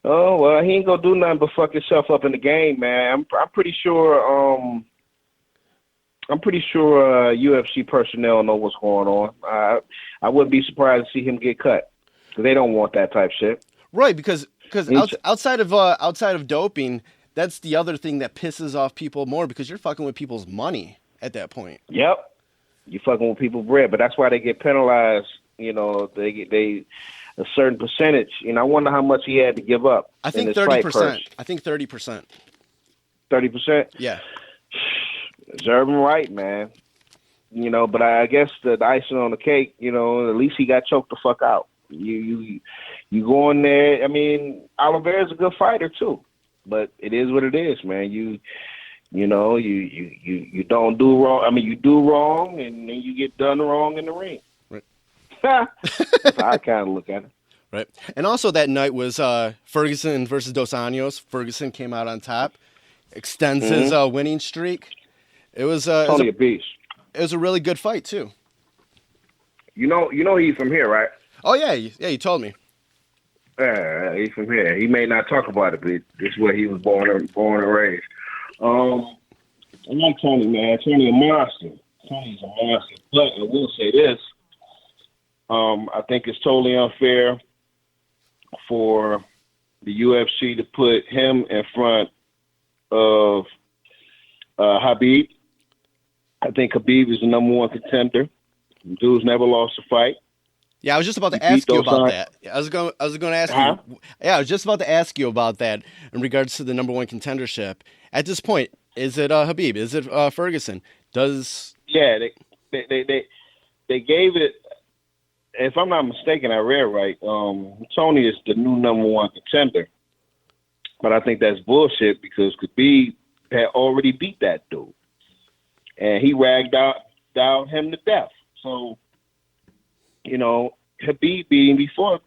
Oh well, he ain't gonna do nothing but fuck himself up in the game, man. I'm pretty sure. UFC personnel know what's going on. I wouldn't be surprised to see him get cut, because they don't want that type shit. Right, because outside of doping, that's the other thing that pisses off people more, because you're fucking with people's money at that point. Yep, you fucking with people's bread, but that's why they get penalized. They a certain percentage. I wonder how much he had to give up. I think 30%. I think 30%. 30%. Yeah. Deserve him right, man. But I guess the icing on the cake, at least he got choked the fuck out. You go in there. I mean, Oliveira's a good fighter too, but it is what it is, man. You don't do wrong. I mean, you do wrong, and then you get done wrong in the ring. Right. That's how I kind of look at it. Right. And also that night was Ferguson versus Dos Anjos. Ferguson came out on top, extends his winning streak. It was Tony a beast. It was a really good fight too. You know he's from here, right? Oh yeah, you told me. He's from here. He may not talk about it, but this is where he was born and raised. I like Tony, man. Tony a monster. Tony's a monster. But I will say this: I think it's totally unfair for the UFC to put him in front of Khabib. I think Khabib is the number one contender. Dude's never lost a fight. Yeah, I was just about to ask you about that. I was going to ask you. Yeah, I was just about to ask you about that in regards to the number one contendership. At this point, is it Khabib? Is it Ferguson? Yeah, they gave it. If I'm not mistaken, I read right. Tony is the new number one contender, but I think that's bullshit, because Khabib had already beat that dude, and he ragged out him to death. So, Khabib beat him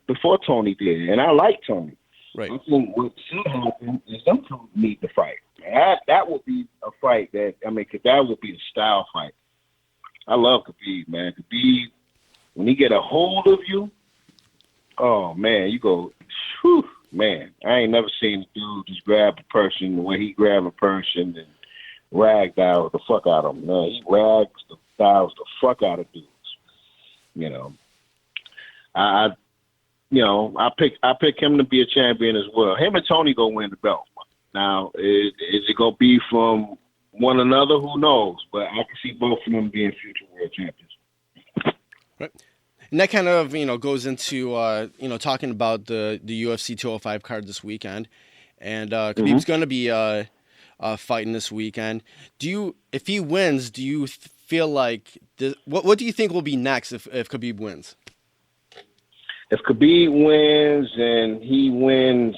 before Tony did, and I like Tony. Right. I think what should happen is them two need to fight. That would be a fight that would be a style fight. I love Khabib, man. Khabib, when he get a hold of you, oh man, you go, whew, man. I ain't never seen a dude just grab a person the way he grabbed a person and ragged out the fuck out of him. Man, he rags the fuck out of dudes. I pick him to be a champion as well. Him and Tony go win the belt. Now, is it gonna be from one another? Who knows? But I can see both of them being future world champions. Right. And that kind of, goes into, talking about the UFC 205 card this weekend. And Khabib's going to be fighting this weekend. If he wins, do you feel like, what do you think will be next if Khabib wins? If Khabib wins and he wins,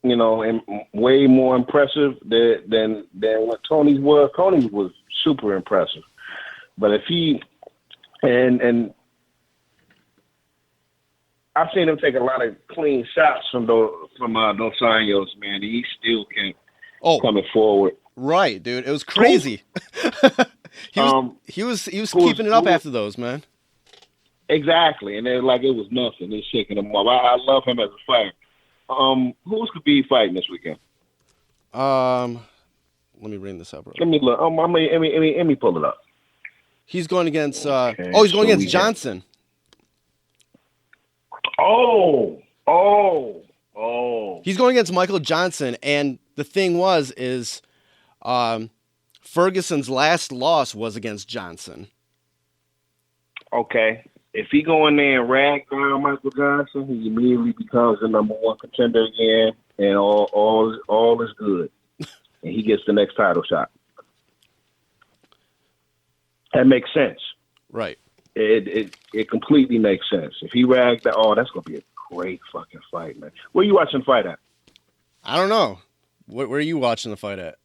and way more impressive than what Tony was. Tony was super impressive. But if he, and I've seen him take a lot of clean shots from Dos Anjos, man. He still can coming forward. Right, dude. It was crazy. he was keeping it up after those, man. Exactly, and it was nothing. They're shaking him up. I love him as a fighter. Who's Khabib fighting this weekend? Let me bring this up. Let me look. Let me pull it up. He's going against. Okay, he's going so against Johnson. Oh. He's going against Michael Johnson, and the thing is, Ferguson's last loss was against Johnson. Okay. If he go in there and rag down Michael Johnson, he immediately becomes the number one contender again, and all is good, and he gets the next title shot. That makes sense. Right. It completely makes sense. If he ragged that, that's gonna be a great fucking fight, man. Where you watching the fight at? I don't know. Where are you watching the fight at?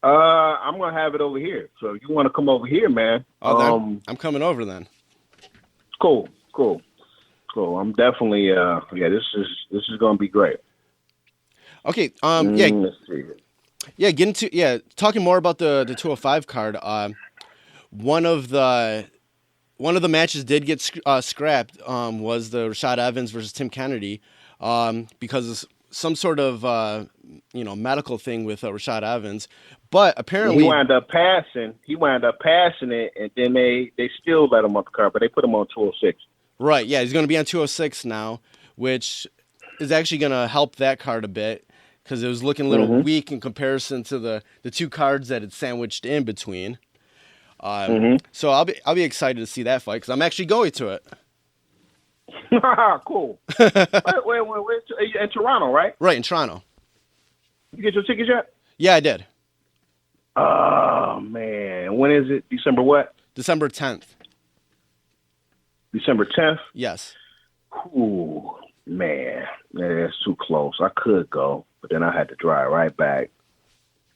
I'm gonna have it over here. So if you want to come over here, man. I'm coming over then. Cool. I'm definitely this is gonna be great. Okay. Let's see. Yeah, talking more about the 205 card. One of the matches did get scrapped. Was the Rashad Evans versus Tim Kennedy, because of some sort of medical thing with Rashad Evans. But apparently he wound up passing it, and then they still let him on the card, but they put him on 206. Right. Yeah, he's going to be on 206 now, which is actually going to help that card a bit because it was looking a little weak in comparison to the two cards that it sandwiched in between. So I'll be excited to see that fight because I'm actually going to it. Cool. Wait, in Toronto, right? Right, in Toronto. You get your tickets yet? Yeah, I did. Oh, man. When is it? December what? December 10th. December 10th? Yes. Ooh, man. That's too close. I could go, but then I had to drive right back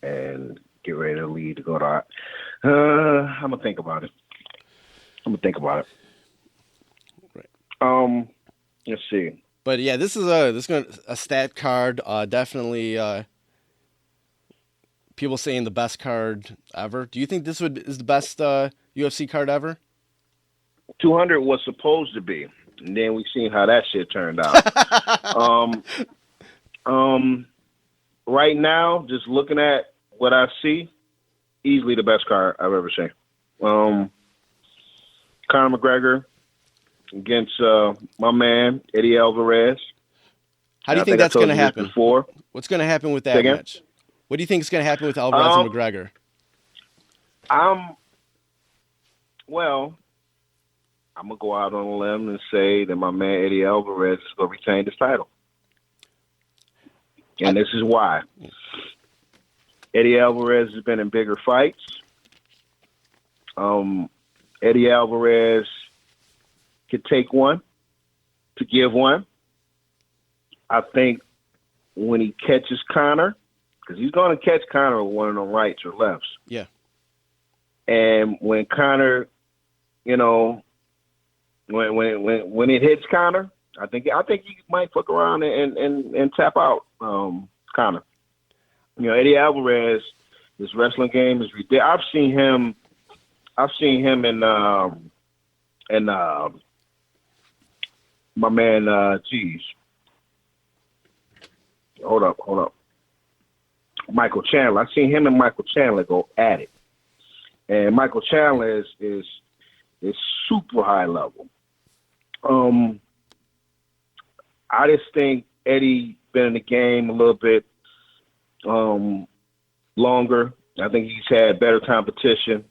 and get ready to leave to go to... I'm going to think about it. Right. Let's see. But yeah, this is a stat card. Definitely people saying the best card ever. Do you think this is the best UFC card ever? 200 was supposed to be, and then we seen how that shit turned out. Right now, just looking at what I see, easily the best card I've ever seen. Conor McGregor against my man Eddie Alvarez. How do you think that's going to happen? Before. What's going to happen with that match? What do you think is going to happen with Alvarez and McGregor? I'm going to go out on a limb and say that my man Eddie Alvarez is going to retain this title. And this is why. Eddie Alvarez has been in bigger fights. Eddie Alvarez could take one to give one. I think when he catches Conor, because he's going to catch Conor with one of them rights or lefts. Yeah. And when Conor, when it hits Conor, I think he might fuck around and tap out Conor. Eddie Alvarez, his wrestling game is ridiculous. I've seen him in my man, hold up. Michael Chandler. I've seen him and Michael Chandler go at it. And Michael Chandler is super high level. I just think Eddie been in the game a little bit longer. I think he's had better competition.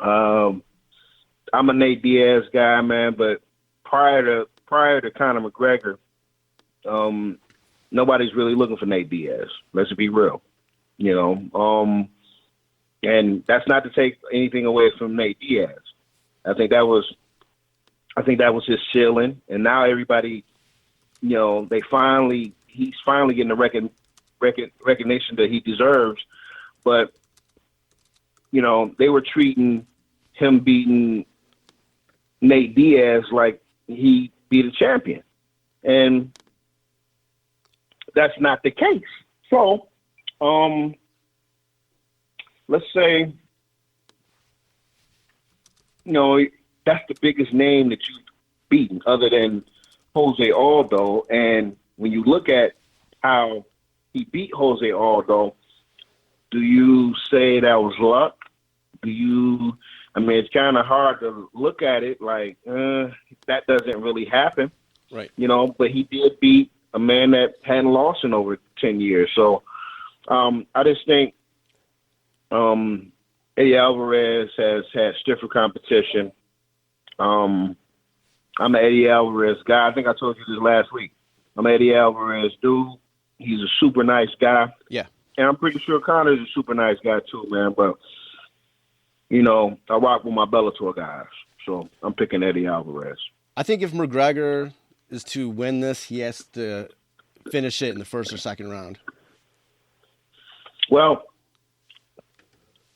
I'm a Nate Diaz guy, man, but prior to Conor McGregor, nobody's really looking for Nate Diaz. Let's be real, and that's not to take anything away from Nate Diaz. I think that was his ceiling, and now everybody, he's finally getting the recognition that he deserves. But they were treating him beating Nate Diaz like he beat a champion, and that's not the case. So, let's say, that's the biggest name that you've beaten other than Jose Aldo. And when you look at how he beat Jose Aldo, do you say that was luck? Do you I mean, it's kind of hard to look at it like that doesn't really happen, Right. you know. But he did beat a man that hadn't lost in over 10 years. So I just think Eddie Alvarez has had stiffer competition. I'm an Eddie Alvarez guy. I think I told you this last week. I'm an Eddie Alvarez dude. He's a super nice guy. Yeah. And I'm pretty sure Connor's a super nice guy too, man. But, you know, I rock with my Bellator guys. So I'm picking Eddie Alvarez. I think if McGregor is to win this, he has to finish it in the first or second round. Well,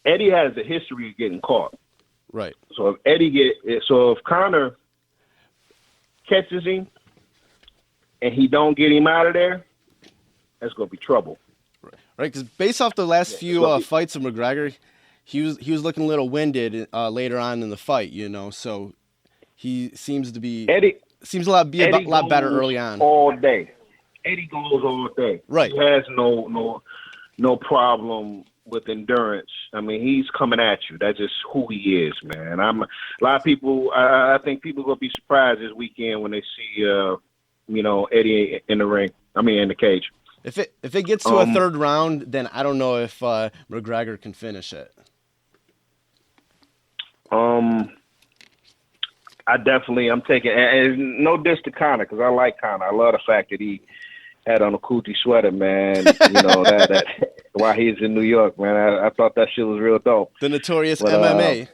Eddie has a history of getting caught. Right. So if Connor catches him and he don't get him out of there, that's gonna be trouble. Right, because based off the last few fights of McGregor, he was looking a little winded later on in the fight, you know. So he seems to be a lot better early on. All day, Eddie goes all day. Right, he has no problem with endurance. I mean, he's coming at you. That's just who he is, man. A lot of people. I think people are gonna be surprised this weekend when they see, you know, Eddie in the ring. I mean, in the cage. If it gets to a third round, then I don't know if McGregor can finish it. I'm taking, and no diss to Conor, because I like Conor. I love the fact that he had on a Cootie sweater, man. You know, that while he's in New York, man. I thought that shit was real dope. The notorious MMA.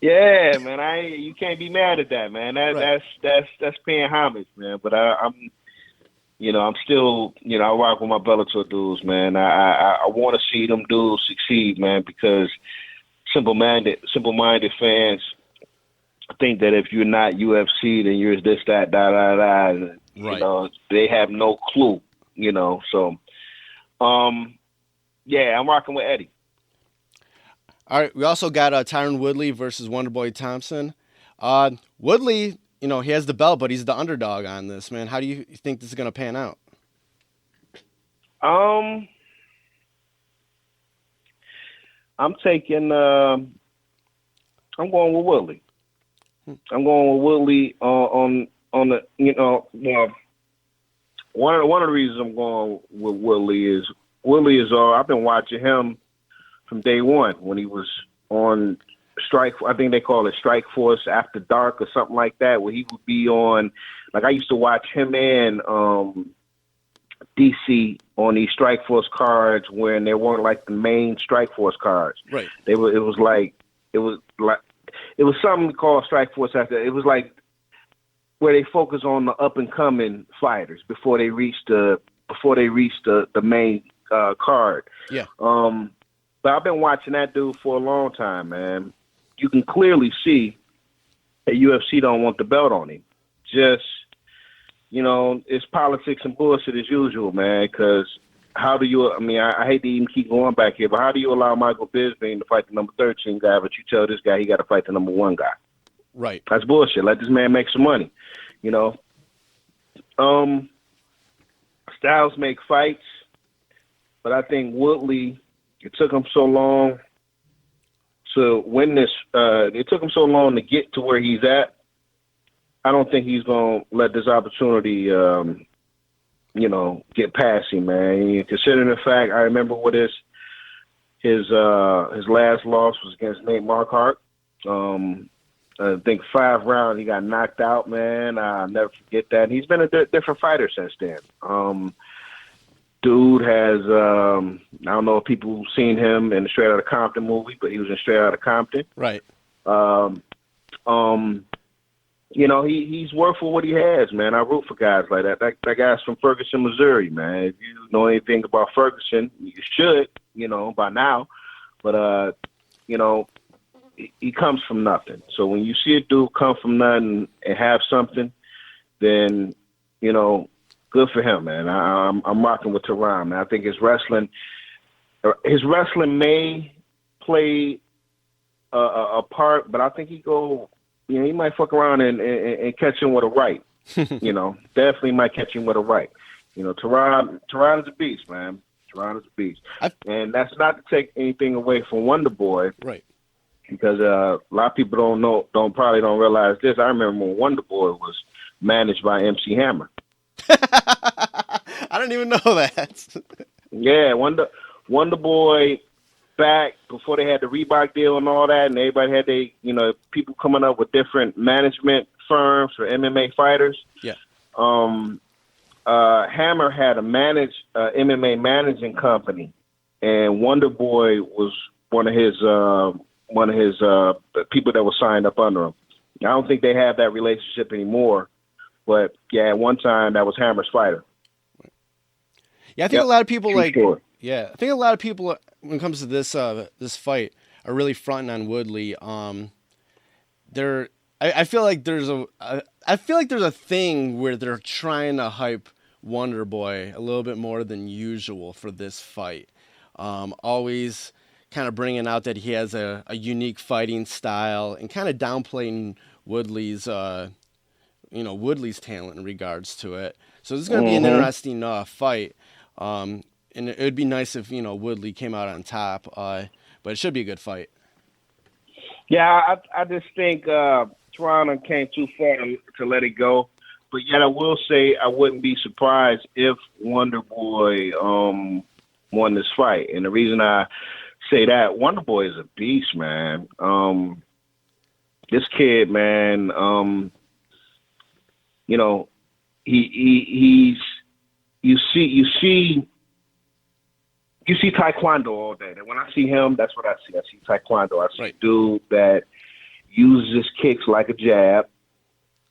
Yeah, man. You can't be mad at that, man. That's paying homage, man. But I'm still, you know, I rock with my Bellator dudes, man. I want to see them dudes succeed, man, because simple-minded fans think that if you're not UFC, then you're this, that, da. You know, they have no clue, you know. So, yeah, I'm rocking with Eddie. All right, we also got Tyron Woodley versus Wonderboy Thompson. Woodley, you know, he has the belt, but he's the underdog on this, man. How do you think this is going to pan out? I'm going with Woodley. I'm going with Woodley on the, you know, one of the reasons I'm going with Woodley is I've been watching him from day one when he was on Strike. I think they call it Strike Force After Dark or something like that, where he would be on. Like, I used to watch him and DC on these Strike Force cards when they weren't like the main Strike Force cards. Right. It was something called Strike Force After. It was like where they focus on the up and coming fighters before they reach the main card. Yeah. But I've been watching that dude for a long time, man. You can clearly see that UFC don't want the belt on him. Just, you know, it's politics and bullshit as usual, man, because how do you, I mean, I hate to even keep going back here, but how do you allow Michael Bisping to fight the number 13 guy, but you tell this guy he got to fight the number 1 guy? Right. That's bullshit. Let this man make some money, you know. Styles make fights, but I think Woodley, it took him so long to win this. It took him so long to get to where he's at. I don't think he's going to let this opportunity, you know, get past him, man. Considering the fact, I remember what his last loss was against Nate Marquardt. I think 5 rounds he got knocked out, man. I'll never forget that. And he's been a different fighter since then. Dude has, I don't know if people seen him in the Straight Outta Compton movie, but he was in Straight Outta Compton. Right. You know, he's worked for what he has, man. I root for guys like that. That guy's from Ferguson, Missouri, man. If you know anything about Ferguson, you should, you know, by now. But, you know, he comes from nothing. So when you see a dude come from nothing and have something, then, you know, good for him, man. I'm rocking with Tyron, man. I think his wrestling may play a part, but I think he might fuck around and catch him with a right. You know, definitely might catch him with a right. You know, Tyron is a beast, man. Tyron is a beast. And that's not to take anything away from Wonder Boy. Right. because a lot of people probably don't realize this. I remember when Wonder Boy was managed by MC Hammer. I didn't even know that. Yeah, Wonder Boy, back before they had the Reebok deal and all that, and everybody had people coming up with different management firms for MMA fighters. Yeah. Hammer had a MMA managing company, and Wonder Boy was one of his people that was signed up under him. I don't think they have that relationship anymore, but yeah, at one time that was Hammer's fighter. Yeah, I think a lot of people sure. Yeah, I think a lot of people when it comes to this this fight are really fronting on Woodley. I feel like there's a thing where they're trying to hype Wonder Boy a little bit more than usual for this fight. Always kind of bringing out that he has a unique fighting style and kind of downplaying Woodley's talent in regards to it. So this is going to be an interesting fight. And it would be nice if Woodley came out on top. But it should be a good fight. Yeah, I just think Toronto came too far to let it go. But yet I will say I wouldn't be surprised if Wonder Boy won this fight. And the reason I say that, Wonder Boy is a beast, man. This kid, man, he's you see Taekwondo all day. And when I see him, that's what I see. I see Taekwondo. I see a dude that uses his kicks like a jab.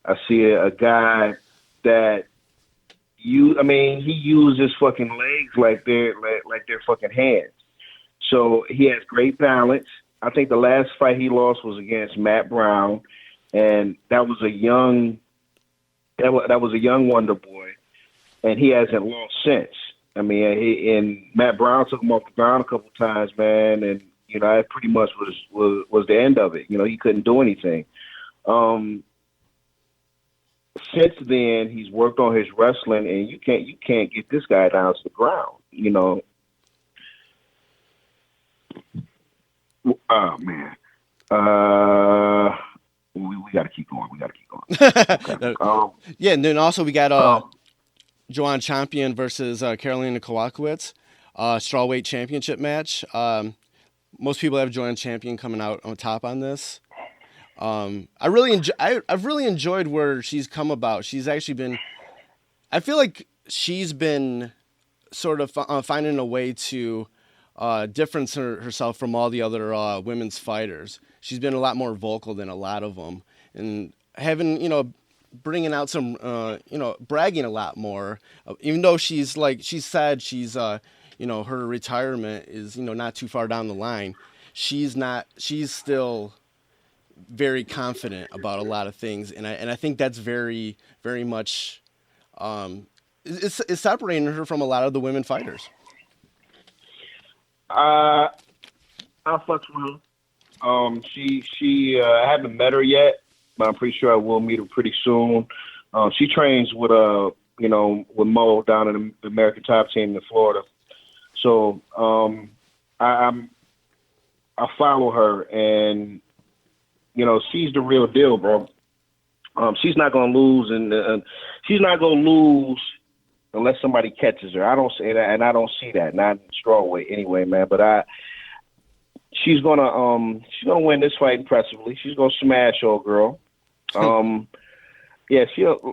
I see a guy that he uses his fucking legs like they're fucking hands. So he has great balance. I think the last fight he lost was against Matt Brown, and that was a young Wonder Boy, and he hasn't lost since. I mean, Matt Brown took him off the ground a couple times, man, and that pretty much was the end of it. He couldn't do anything. Since then, he's worked on his wrestling, and you can't get this guy down to the ground. Oh man, we got to keep going. Okay. Yeah, and then also we got Joanne Champion versus Karolina Kowalkiewicz, strawweight championship match. Most people have Joanne Champion coming out on top on this. I've really enjoyed where she's come about. She's actually been, I feel like she's been sort of finding a way to difference herself from all the other women's fighters. She's been a lot more vocal than a lot of them, and having bringing out some bragging a lot more. Even though she said she's her retirement is not too far down the line. She's still very confident about a lot of things, and I think that's very, very much it's separating her from a lot of the women fighters. I'll fuck with her. She I haven't met her yet, but I'm pretty sure I will meet her pretty soon. She trains with with Mo down in the American Top Team in Florida. So I follow her, and she's the real deal, bro. She's not gonna lose, and she's not gonna lose unless somebody catches her. I don't say that, and I don't see that, not in strawweight anyway, man. But she's gonna win this fight impressively. She's gonna smash old girl. Yeah,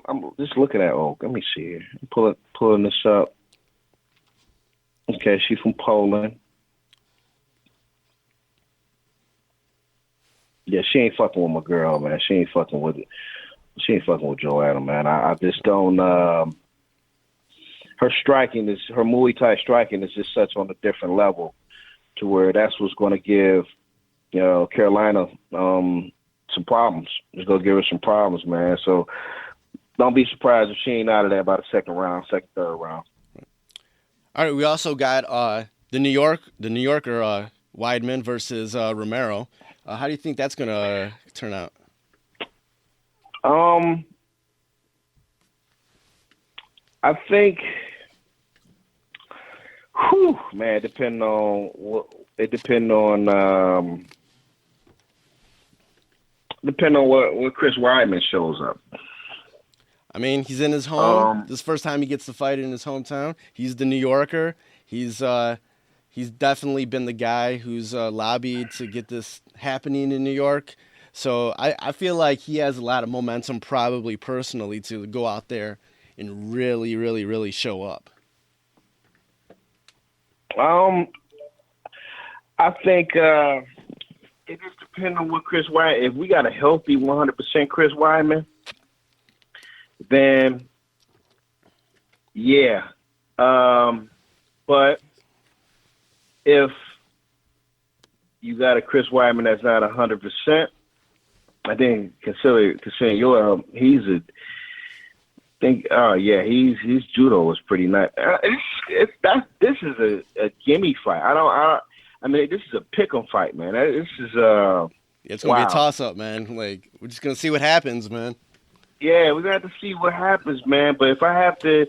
I'm just looking at Oak. Let me see here. I'm pulling this up. Okay, she's from Poland. Yeah, she ain't fucking with my girl, man. She ain't fucking with Joanna, man. I just don't. Her striking her Muay Thai striking is just such on a different level, to where that's what's going to give, Carolina some problems. It's going to give her some problems, man. So don't be surprised if she ain't out of there by the third round. All right, we also got the New Yorker Weidman versus Romero. How do you think that's going to turn out? I think, it depends on depending on what Chris Weidman shows up. I mean, he's in his home. This is the first time he gets to fight in his hometown. He's the New Yorker. He's definitely been the guy who's lobbied to get this happening in New York. So I feel like he has a lot of momentum, probably personally, to go out there and really, really, really show up. I think it just depends on what Chris Weidman. If we got a healthy 100% Chris Weidman, then yeah. But if you got a Chris Weidman that's not 100%, I think considering his judo was pretty nice. This is a gimme fight. I mean, this is a pick'em fight, man. This is it's gonna be a toss up, man. Like, we're just gonna see what happens, man. Yeah, we're gonna have to see what happens, man. But if I have to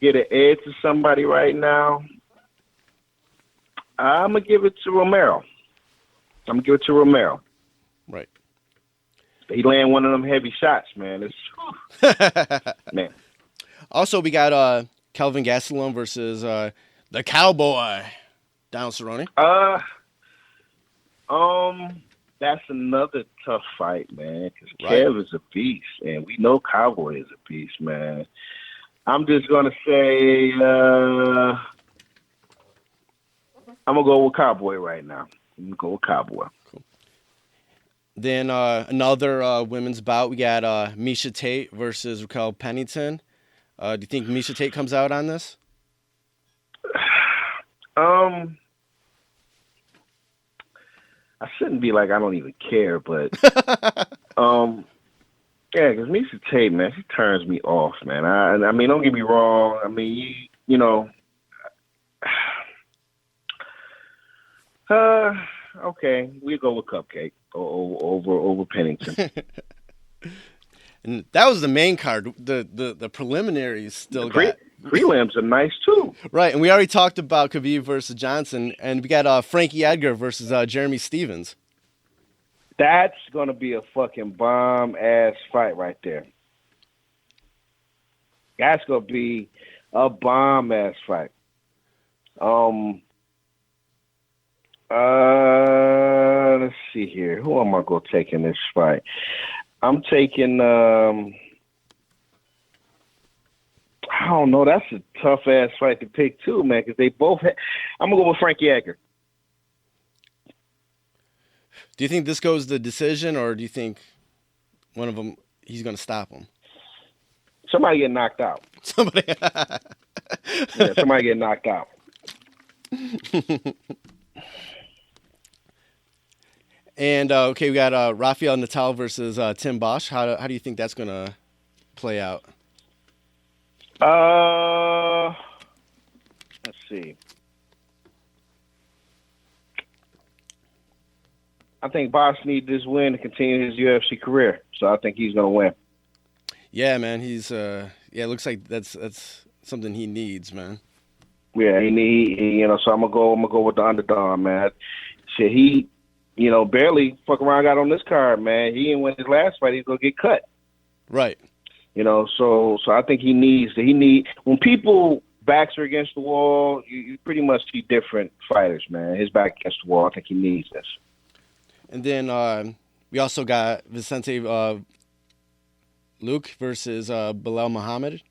get an edge to somebody right now, I'm gonna give it to Romero. Right. He land one of them heavy shots, man. Man. Also, we got Kelvin Gastelum versus the Cowboy, Donald Cerrone. That's another tough fight, man. Because Kev is a beast, and we know Cowboy is a beast, man. I'm just gonna say I'm gonna go with Cowboy right now. I'm gonna go with Cowboy. Cool. Then another women's bout. We got Miesha Tate versus Raquel Pennington. Do you think Miesha Tate comes out on this? I shouldn't be like I don't even care, but yeah, because Miesha Tate, man, she turns me off, man. I mean, don't get me wrong. I mean, you know, okay, we go with Cupcake over Pennington. And that was the main card. The preliminaries still got. Prelims are nice too. Right, and we already talked about Khabib versus Johnson, and we got Frankie Edgar versus Jeremy Stevens. That's gonna be a fucking bomb ass fight right there. That's gonna be a bomb ass fight. Let's see here. Who am I gonna take in this fight? I'm taking. I don't know. That's a tough ass fight to pick too, man. Because they both. I'm gonna go with Frankie Edgar. Do you think this goes the decision, or do you think one of them he's gonna stop him? Somebody get knocked out. Somebody get knocked out. And okay, we got Rafael Natal versus Tim Bosch. How do you think that's gonna play out? Let's see. I think Bosch needs this win to continue his UFC career, so I think he's gonna win. Yeah, man. He's it looks like that's something he needs, man. Yeah, he so I'm gonna go with the underdog, man. Shit, he, barely fuck around got on this card, man. He didn't win his last fight, he's gonna get cut. Right. So I think he needs when people backs are against the wall, you pretty much see different fighters, man. His back against the wall, I think he needs this. And then we also got Vicente Luque versus Bilal Muhammad.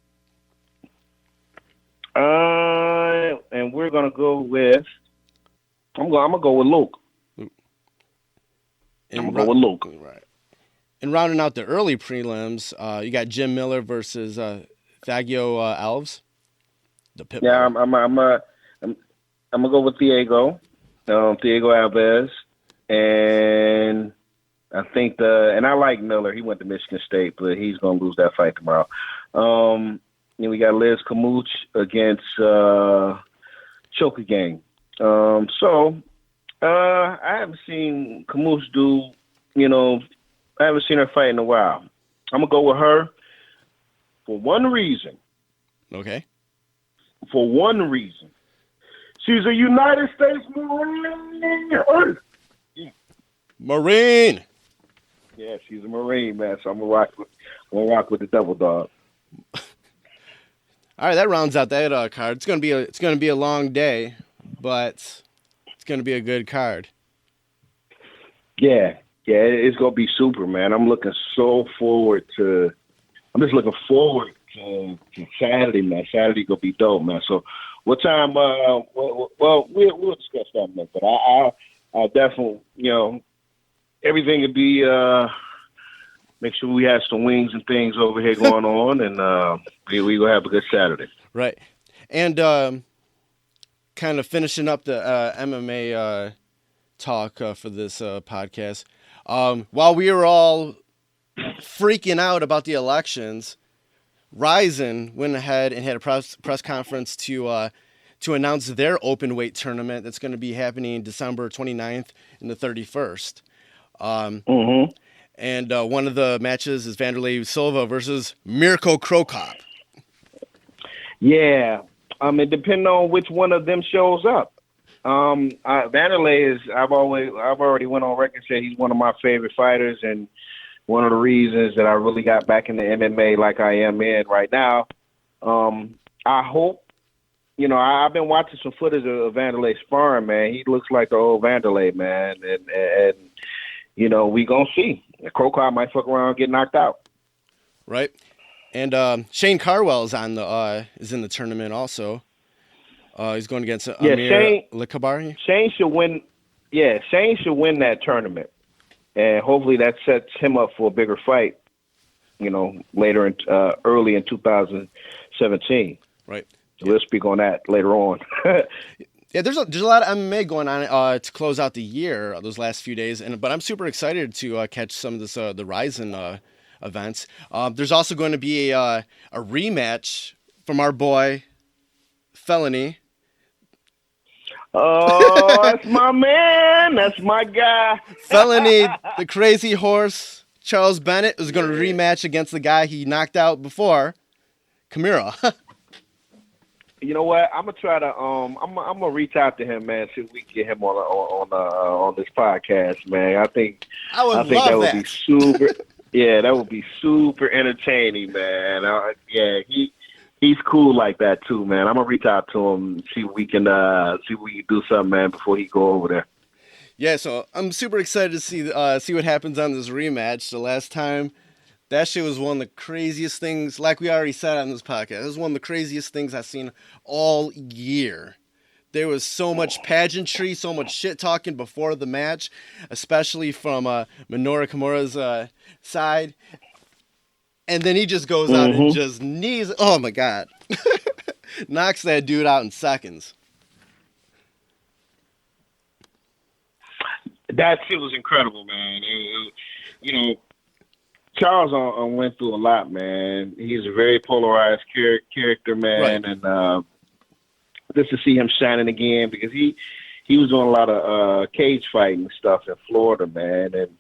And we're gonna go with. I'm gonna go with Luke. I'm gonna go with Luke. Right. And rounding out the early prelims, you got Jim Miller versus Thagio Alves. The Pitbull. Yeah, I'm gonna go with Diego Alves, and I think and I like Miller. He went to Michigan State, but he's gonna lose that fight tomorrow. Then we got Liz Camouche against Choker Gang. So I haven't seen Camouche do, I haven't seen her fight in a while. I'm going to go with her for one reason. Okay. For one reason. She's a United States Marine. Marine. Yeah, she's a Marine, man. So I'm gonna rock with the double dog. All right, that rounds out that card. It's gonna be a long day, but it's gonna be a good card. Yeah, it's gonna be super, man. I'm just looking forward to Saturday, man. Saturday gonna be dope, man. So, what time? Well, we'll discuss that, man. But I'll definitely, everything will be. Make sure we have some wings and things over here going on, and we gonna have a good Saturday. Right, and kind of finishing up the MMA talk for this podcast. While we were all freaking out about the elections, Rizin went ahead and had a press conference to announce their open weight tournament that's going to be happening December 29th and the 31st. And one of the matches is Wanderlei Silva versus Mirko Cro Cop. Yeah, it depends on which one of them shows up. Wanderlei is. I've already went on record and said he's one of my favorite fighters, and one of the reasons that I really got back into MMA like I am in right now. I hope, I've been watching some footage of Wanderlei sparring, man. He looks like the old Wanderlei, man, and we gonna see. Cro Cop might fuck around and get knocked out. Right, and Shane Carwell is in the tournament also. He's going against Amir Likabari. Shane should win. Yeah, Shane should win that tournament. And hopefully that sets him up for a bigger fight, later early in 2017. Right. So we'll speak on that later on. Yeah, there's a lot of MMA going on to close out the year, those last few days, but I'm super excited to catch some of this the Rizin events. There's also going to be a rematch from our boy Felony. Oh, that's my man. That's my guy. Felony, the crazy horse, Charles Bennett, is going to rematch against the guy he knocked out before, Kimura. You know what? I'm gonna try to. I'm gonna reach out to him, man. See if we can get him on this podcast, man. I think that would be super. Yeah, that would be super entertaining, man. He's cool like that too, man. I'm gonna reach out to him, see if we can do something, man, before he go over there. Yeah, so I'm super excited to see what happens on this rematch. The last time, that shit was one of the craziest things. Like we already said on this podcast, it was one of the craziest things I've seen all year. There was so much pageantry, so much shit talking before the match, especially from Minoru Kimura's side. And then he just goes out and just knees. Oh my God. Knocks that dude out in seconds. That shit was incredible, man. Charles went through a lot, man. He's a very polarized character, man. Right. And just to see him shining again, because he was doing a lot of cage fighting stuff in Florida, man. And,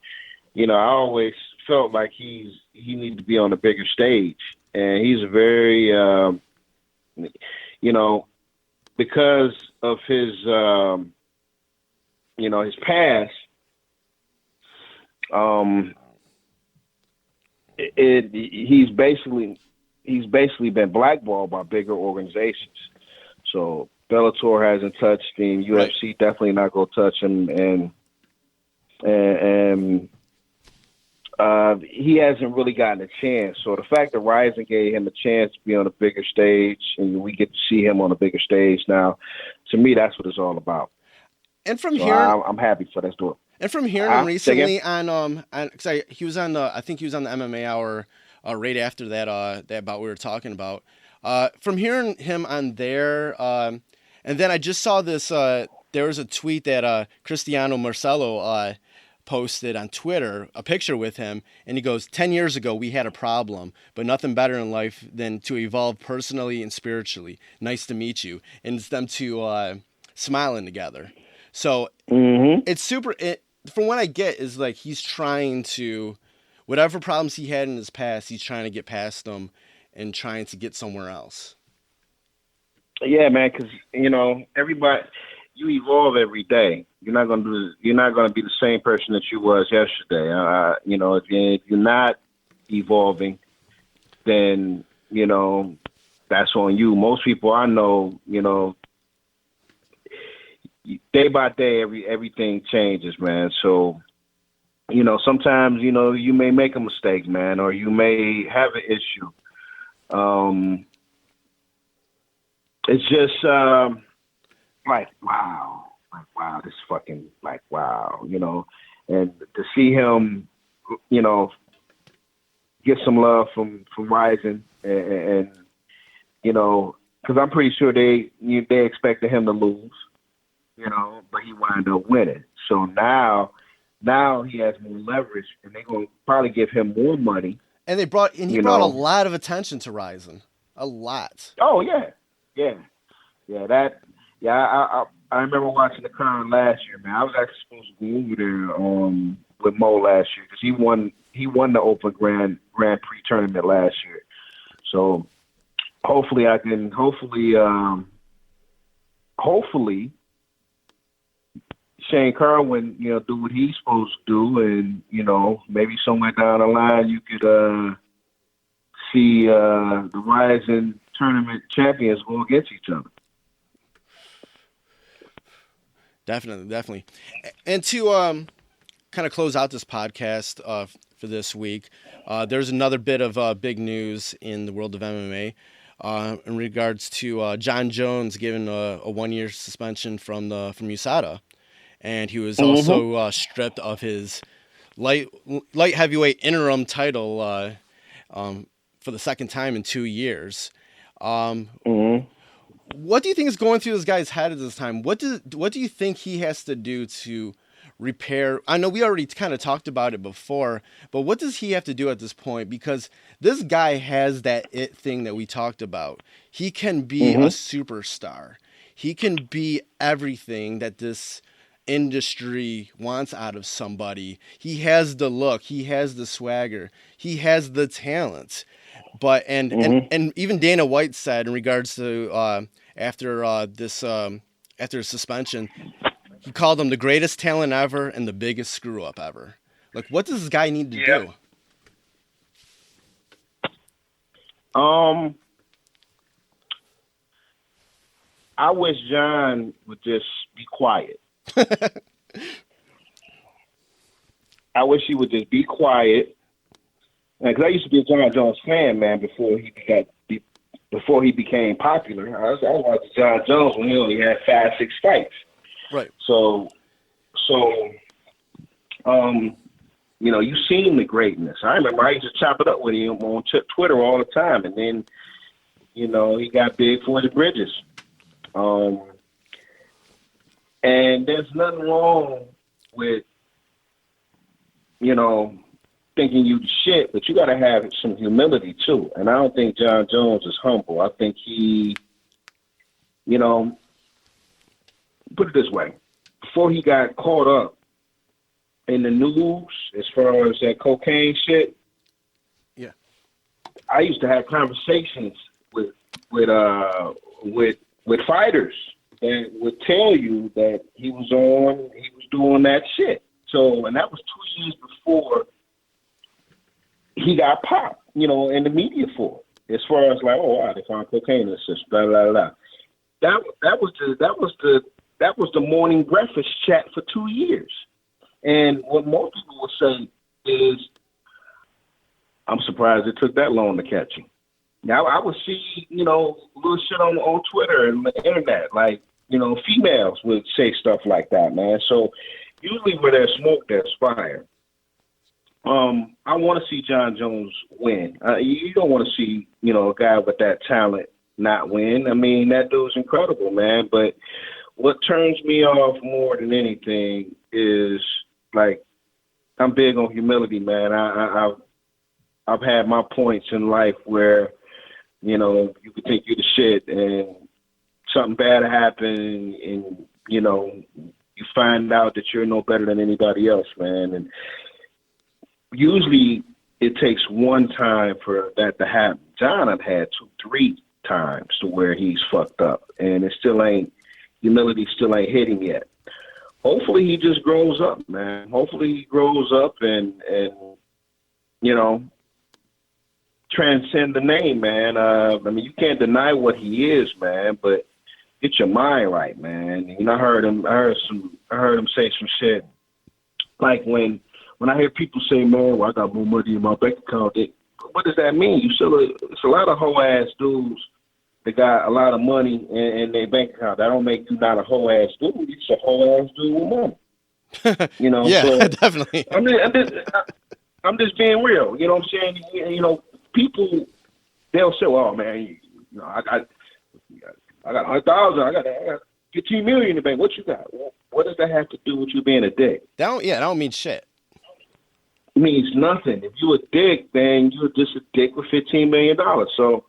I always felt like he needed to be on a bigger stage, and he's a very because of his his past, he's basically been blackballed by bigger organizations. So Bellator hasn't touched him, UFC definitely not gonna touch him, and he hasn't really gotten a chance. So the fact that Rizin gave him a chance to be on a bigger stage, and we get to see him on a bigger stage now, to me, that's what it's all about. And from here, I'm happy for that story. And from hearing him recently because he was on the MMA Hour right after that bout we were talking about. From hearing him on there, and then I just saw this. There was a tweet that Cristiano Marcelo posted on Twitter, a picture with him, and he goes, 10 years ago, we had a problem, but nothing better in life than to evolve personally and spiritually. Nice to meet you. And it's them two smiling together. So it's super, from what I get is like, he's trying to, whatever problems he had in his past, he's trying to get past them and trying to get somewhere else. Yeah, man, because, everybody, you evolve every day. You're not gonna be the same person that you was yesterday. You know, if you're not evolving, then, you know, that's on you. Most people I know, you know, day by day, everything changes, man. So, you know, sometimes, you know, you may make a mistake, man, or you may have an issue. It's just like, wow, this fucking, like, wow, you know, and to see him, you know, get some love from Rizin, and you know, because I'm pretty sure they expected him to lose, you know, but he wound up winning. So now he has more leverage, and they're gonna probably give him more money. And he brought a lot of attention to Rizin, a lot. Oh yeah. I remember watching the card last year, man. I was actually supposed to go over there with Mo last year because he won the Open Grand Prix tournament last year. So hopefully Shane Carwin, you know, do what he's supposed to do, and, you know, maybe somewhere down the line you could see the Rizin tournament champions go against each other. Definitely. And to kind of close out this podcast for this week, there's another bit of big news in the world of MMA in regards to John Jones given a 1-year suspension from USADA, and he was also stripped of his light heavyweight interim title for the second time in 2 years. What do you think is going through this guy's head at this time? What do you think he has to do to repair? I know we already kind of talked about it before, but what does he have to do at this point? Because this guy has that it thing that we talked about. He can be a superstar. He can be everything that this industry wants out of somebody. He has the look. He has the swagger. He has the talent. But and even Dana White said in regards to after his suspension, he called him the greatest talent ever and the biggest screw up ever. Like, what does this guy need to do? I wish John would just be quiet. I wish he would just be quiet. Because I used to be a John Jones fan, man, before he became popular. I was watching John Jones when he only had 5-6 fights. Right. So, you know, you've seen the greatness. I remember I used to chop it up with him on Twitter all the time, and then, you know, he got big for the bridges. And there's nothing wrong with, you know, thinking you the shit, but you got to have some humility too. And I don't think John Jones is humble. I think he, you know, put it this way, before he got caught up in the news as far as that cocaine shit, I used to have conversations with fighters that would tell you that he was doing that shit. So, and that was 2 years before he got popped, you know, in the media for it. As far as like, oh wow, they found cocaine in the system, blah blah blah. That was the morning breakfast chat for 2 years. And what most people would say is, I'm surprised it took that long to catch him. Now I would see, you know, little shit on Twitter and the internet, like, you know, females would say stuff like that, man. So usually where there's smoke, there's fire. I want to see John Jones win. You don't want to see, you know, a guy with that talent not win. I mean, that dude's incredible, man. But what turns me off more than anything is, like, I'm big on humility, man. I've had my points in life where, you know, you could think you the shit and something bad happen, and, you know, you find out that you're no better than anybody else, man. And usually it takes one time for that to happen. John, I've had 2-3 times to where he's fucked up, and it still ain't, humility still ain't hit him yet. Hopefully he just grows up, man. Hopefully he grows up and you know, transcend the name, man. I mean, you can't deny what he is, man, but get your mind right, man. You know, I heard him say some shit like when I hear people say, man, well, I got more money in my bank account. What does that mean? It's a lot of hoe ass dudes that got a lot of money in their bank account. That don't make you not a hoe ass dude. It's a hoe ass dude with money. You know, yeah, so definitely. I'm just being real. You know what I'm saying? You know, people, they'll say, "Oh man, you know, I got 100,000. I got 15 million in the bank. What you got? What does that have to do with you being a dick? That don't mean shit. It means nothing. If you a dick, then you're just a dick with $15 million. So,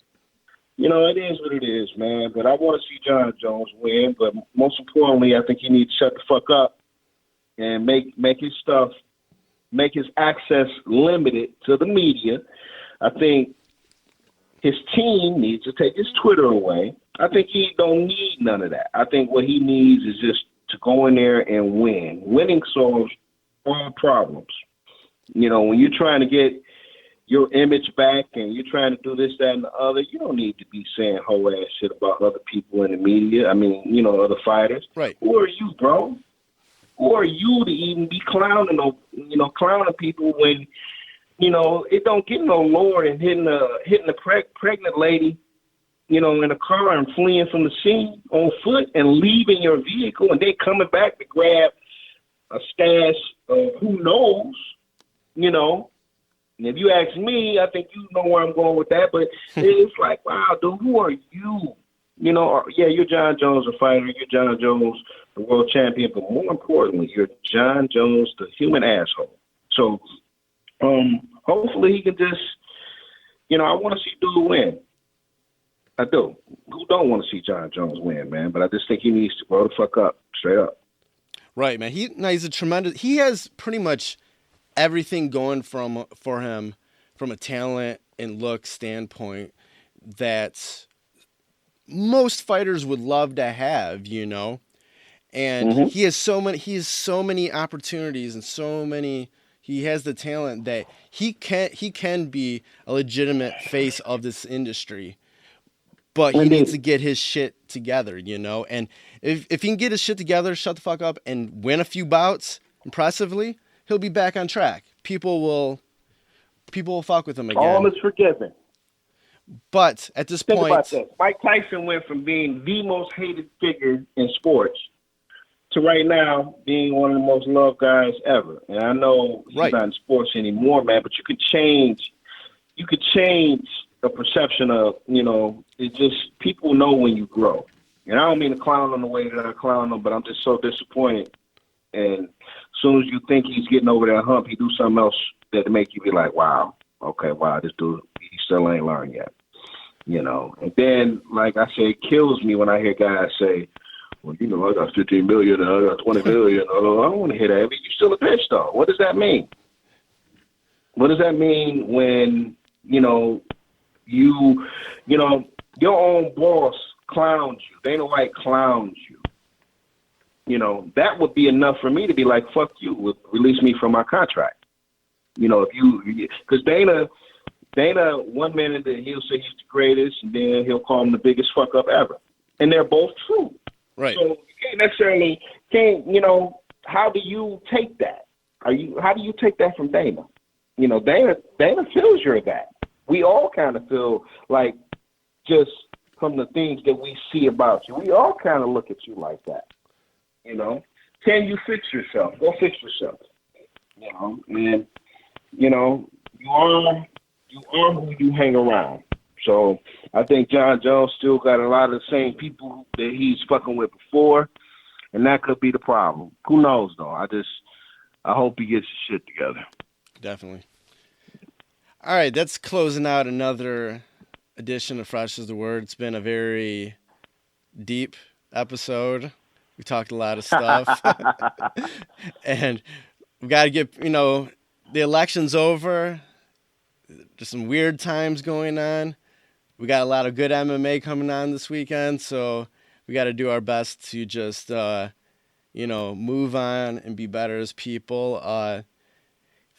you know, it is what it is, man. But I want to see John Jones win. But most importantly, I think he needs to shut the fuck up and make his access limited to the media. I think his team needs to take his Twitter away. I think he don't need none of that. I think what he needs is just to go in there and win. Winning solves all problems. You know, when you're trying to get your image back and you're trying to do this, that, and the other, you don't need to be saying whole ass shit about other people in the media. I mean, you know, other fighters. Right. Who are you, bro? Who are you to even be clowning people when, you know, it don't get no lower than hitting a pregnant lady, you know, in a car and fleeing from the scene on foot and leaving your vehicle and then coming back to grab a stash of who knows, you know. And if you ask me, I think you know where I'm going with that. But it's like, wow, dude, who are you? You know, yeah, you're John Jones, a fighter. You're John Jones, the world champion. But more importantly, you're John Jones, the human asshole. So hopefully he can just, you know, I want to see dude win. I do. Who don't want to see John Jones win, man? But I just think he needs to grow the fuck up, straight up. Right, man. He's a tremendous. He has pretty much everything going for him from a talent and look standpoint that most fighters would love to have, you know. And he has so many opportunities and he has the talent that he can be a legitimate face of this industry. But he needs to get his shit together, you know. And if he can get his shit together, shut the fuck up, and win a few bouts impressively, he'll be back on track. People will fuck with him again. All is forgiven. But at this Think point, about that. Mike Tyson went from being the most hated figure in sports to right now being one of the most loved guys ever. And I know he's not in sports anymore, man. But you could change the perception of, you know, it just, people know when you grow. And I don't mean to clown on the way that I clown him, but I'm just so disappointed. And as soon as you think he's getting over that hump, he do something else that make you be like, wow, okay, wow, this dude, he still ain't learned yet. You know, and then, like I say, it kills me when I hear guys say, well, you know, I got 15 million and I got 20 million. Oh, I don't want to hear that. But you're still a bitch, though. What does that mean? What does that mean when, you know, your own boss clowns you? Dana White clowns you. You know, that would be enough for me to be like, fuck you, release me from my contract. You know, because Dana, 1 minute he'll say he's the greatest, and then he'll call him the biggest fuck up ever. And they're both true. Right. So you can't necessarily, you know, how do you take that? How do you take that from Dana? You know, Dana feels you're that. We all kind of feel like, just from the things that we see about you, we all kind of look at you like that. You know, can you fix yourself? Go fix yourself. You know, and you know, you are who you hang around. So I think John Jones still got a lot of the same people that he's fucking with before, and that could be the problem. Who knows, though? I hope he gets his shit together. Definitely. All right, that's closing out another edition of Fresh is the Word. It's been a very deep episode. We talked a lot of stuff. And we've got to get, you know, the election's over. There's some weird times going on. We got a lot of good MMA coming on this weekend, so we got to do our best to just, move on and be better as people.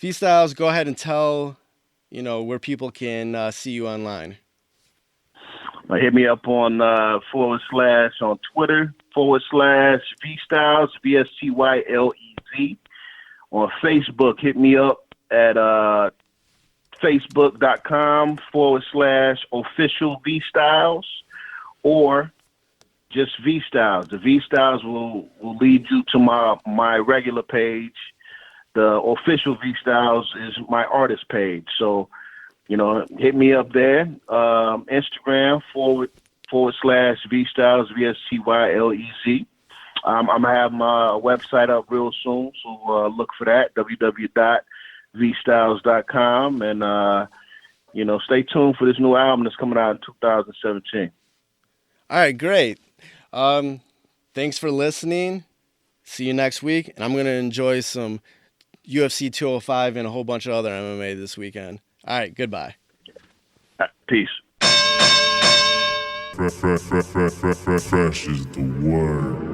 Vstylez, go ahead and tell, where people can see you online. Hit me up on / on Twitter / Vstylez, VSTYLEZ. On Facebook, hit me up at facebook.com / official Vstylez, or just Vstylez. The Vstylez will lead you to my regular page. The official Vstylez is my artist page. So, hit me up there. Instagram / Vstylez, VSTYLEZ. I'm going to have my website up real soon, so look for that, www.vstylez.com. And, stay tuned for this new album that's coming out in 2017. All right, great. Thanks for listening. See you next week. And I'm going to enjoy some UFC 205 and a whole bunch of other MMA this weekend. All right, goodbye. Peace. Fresh is the word.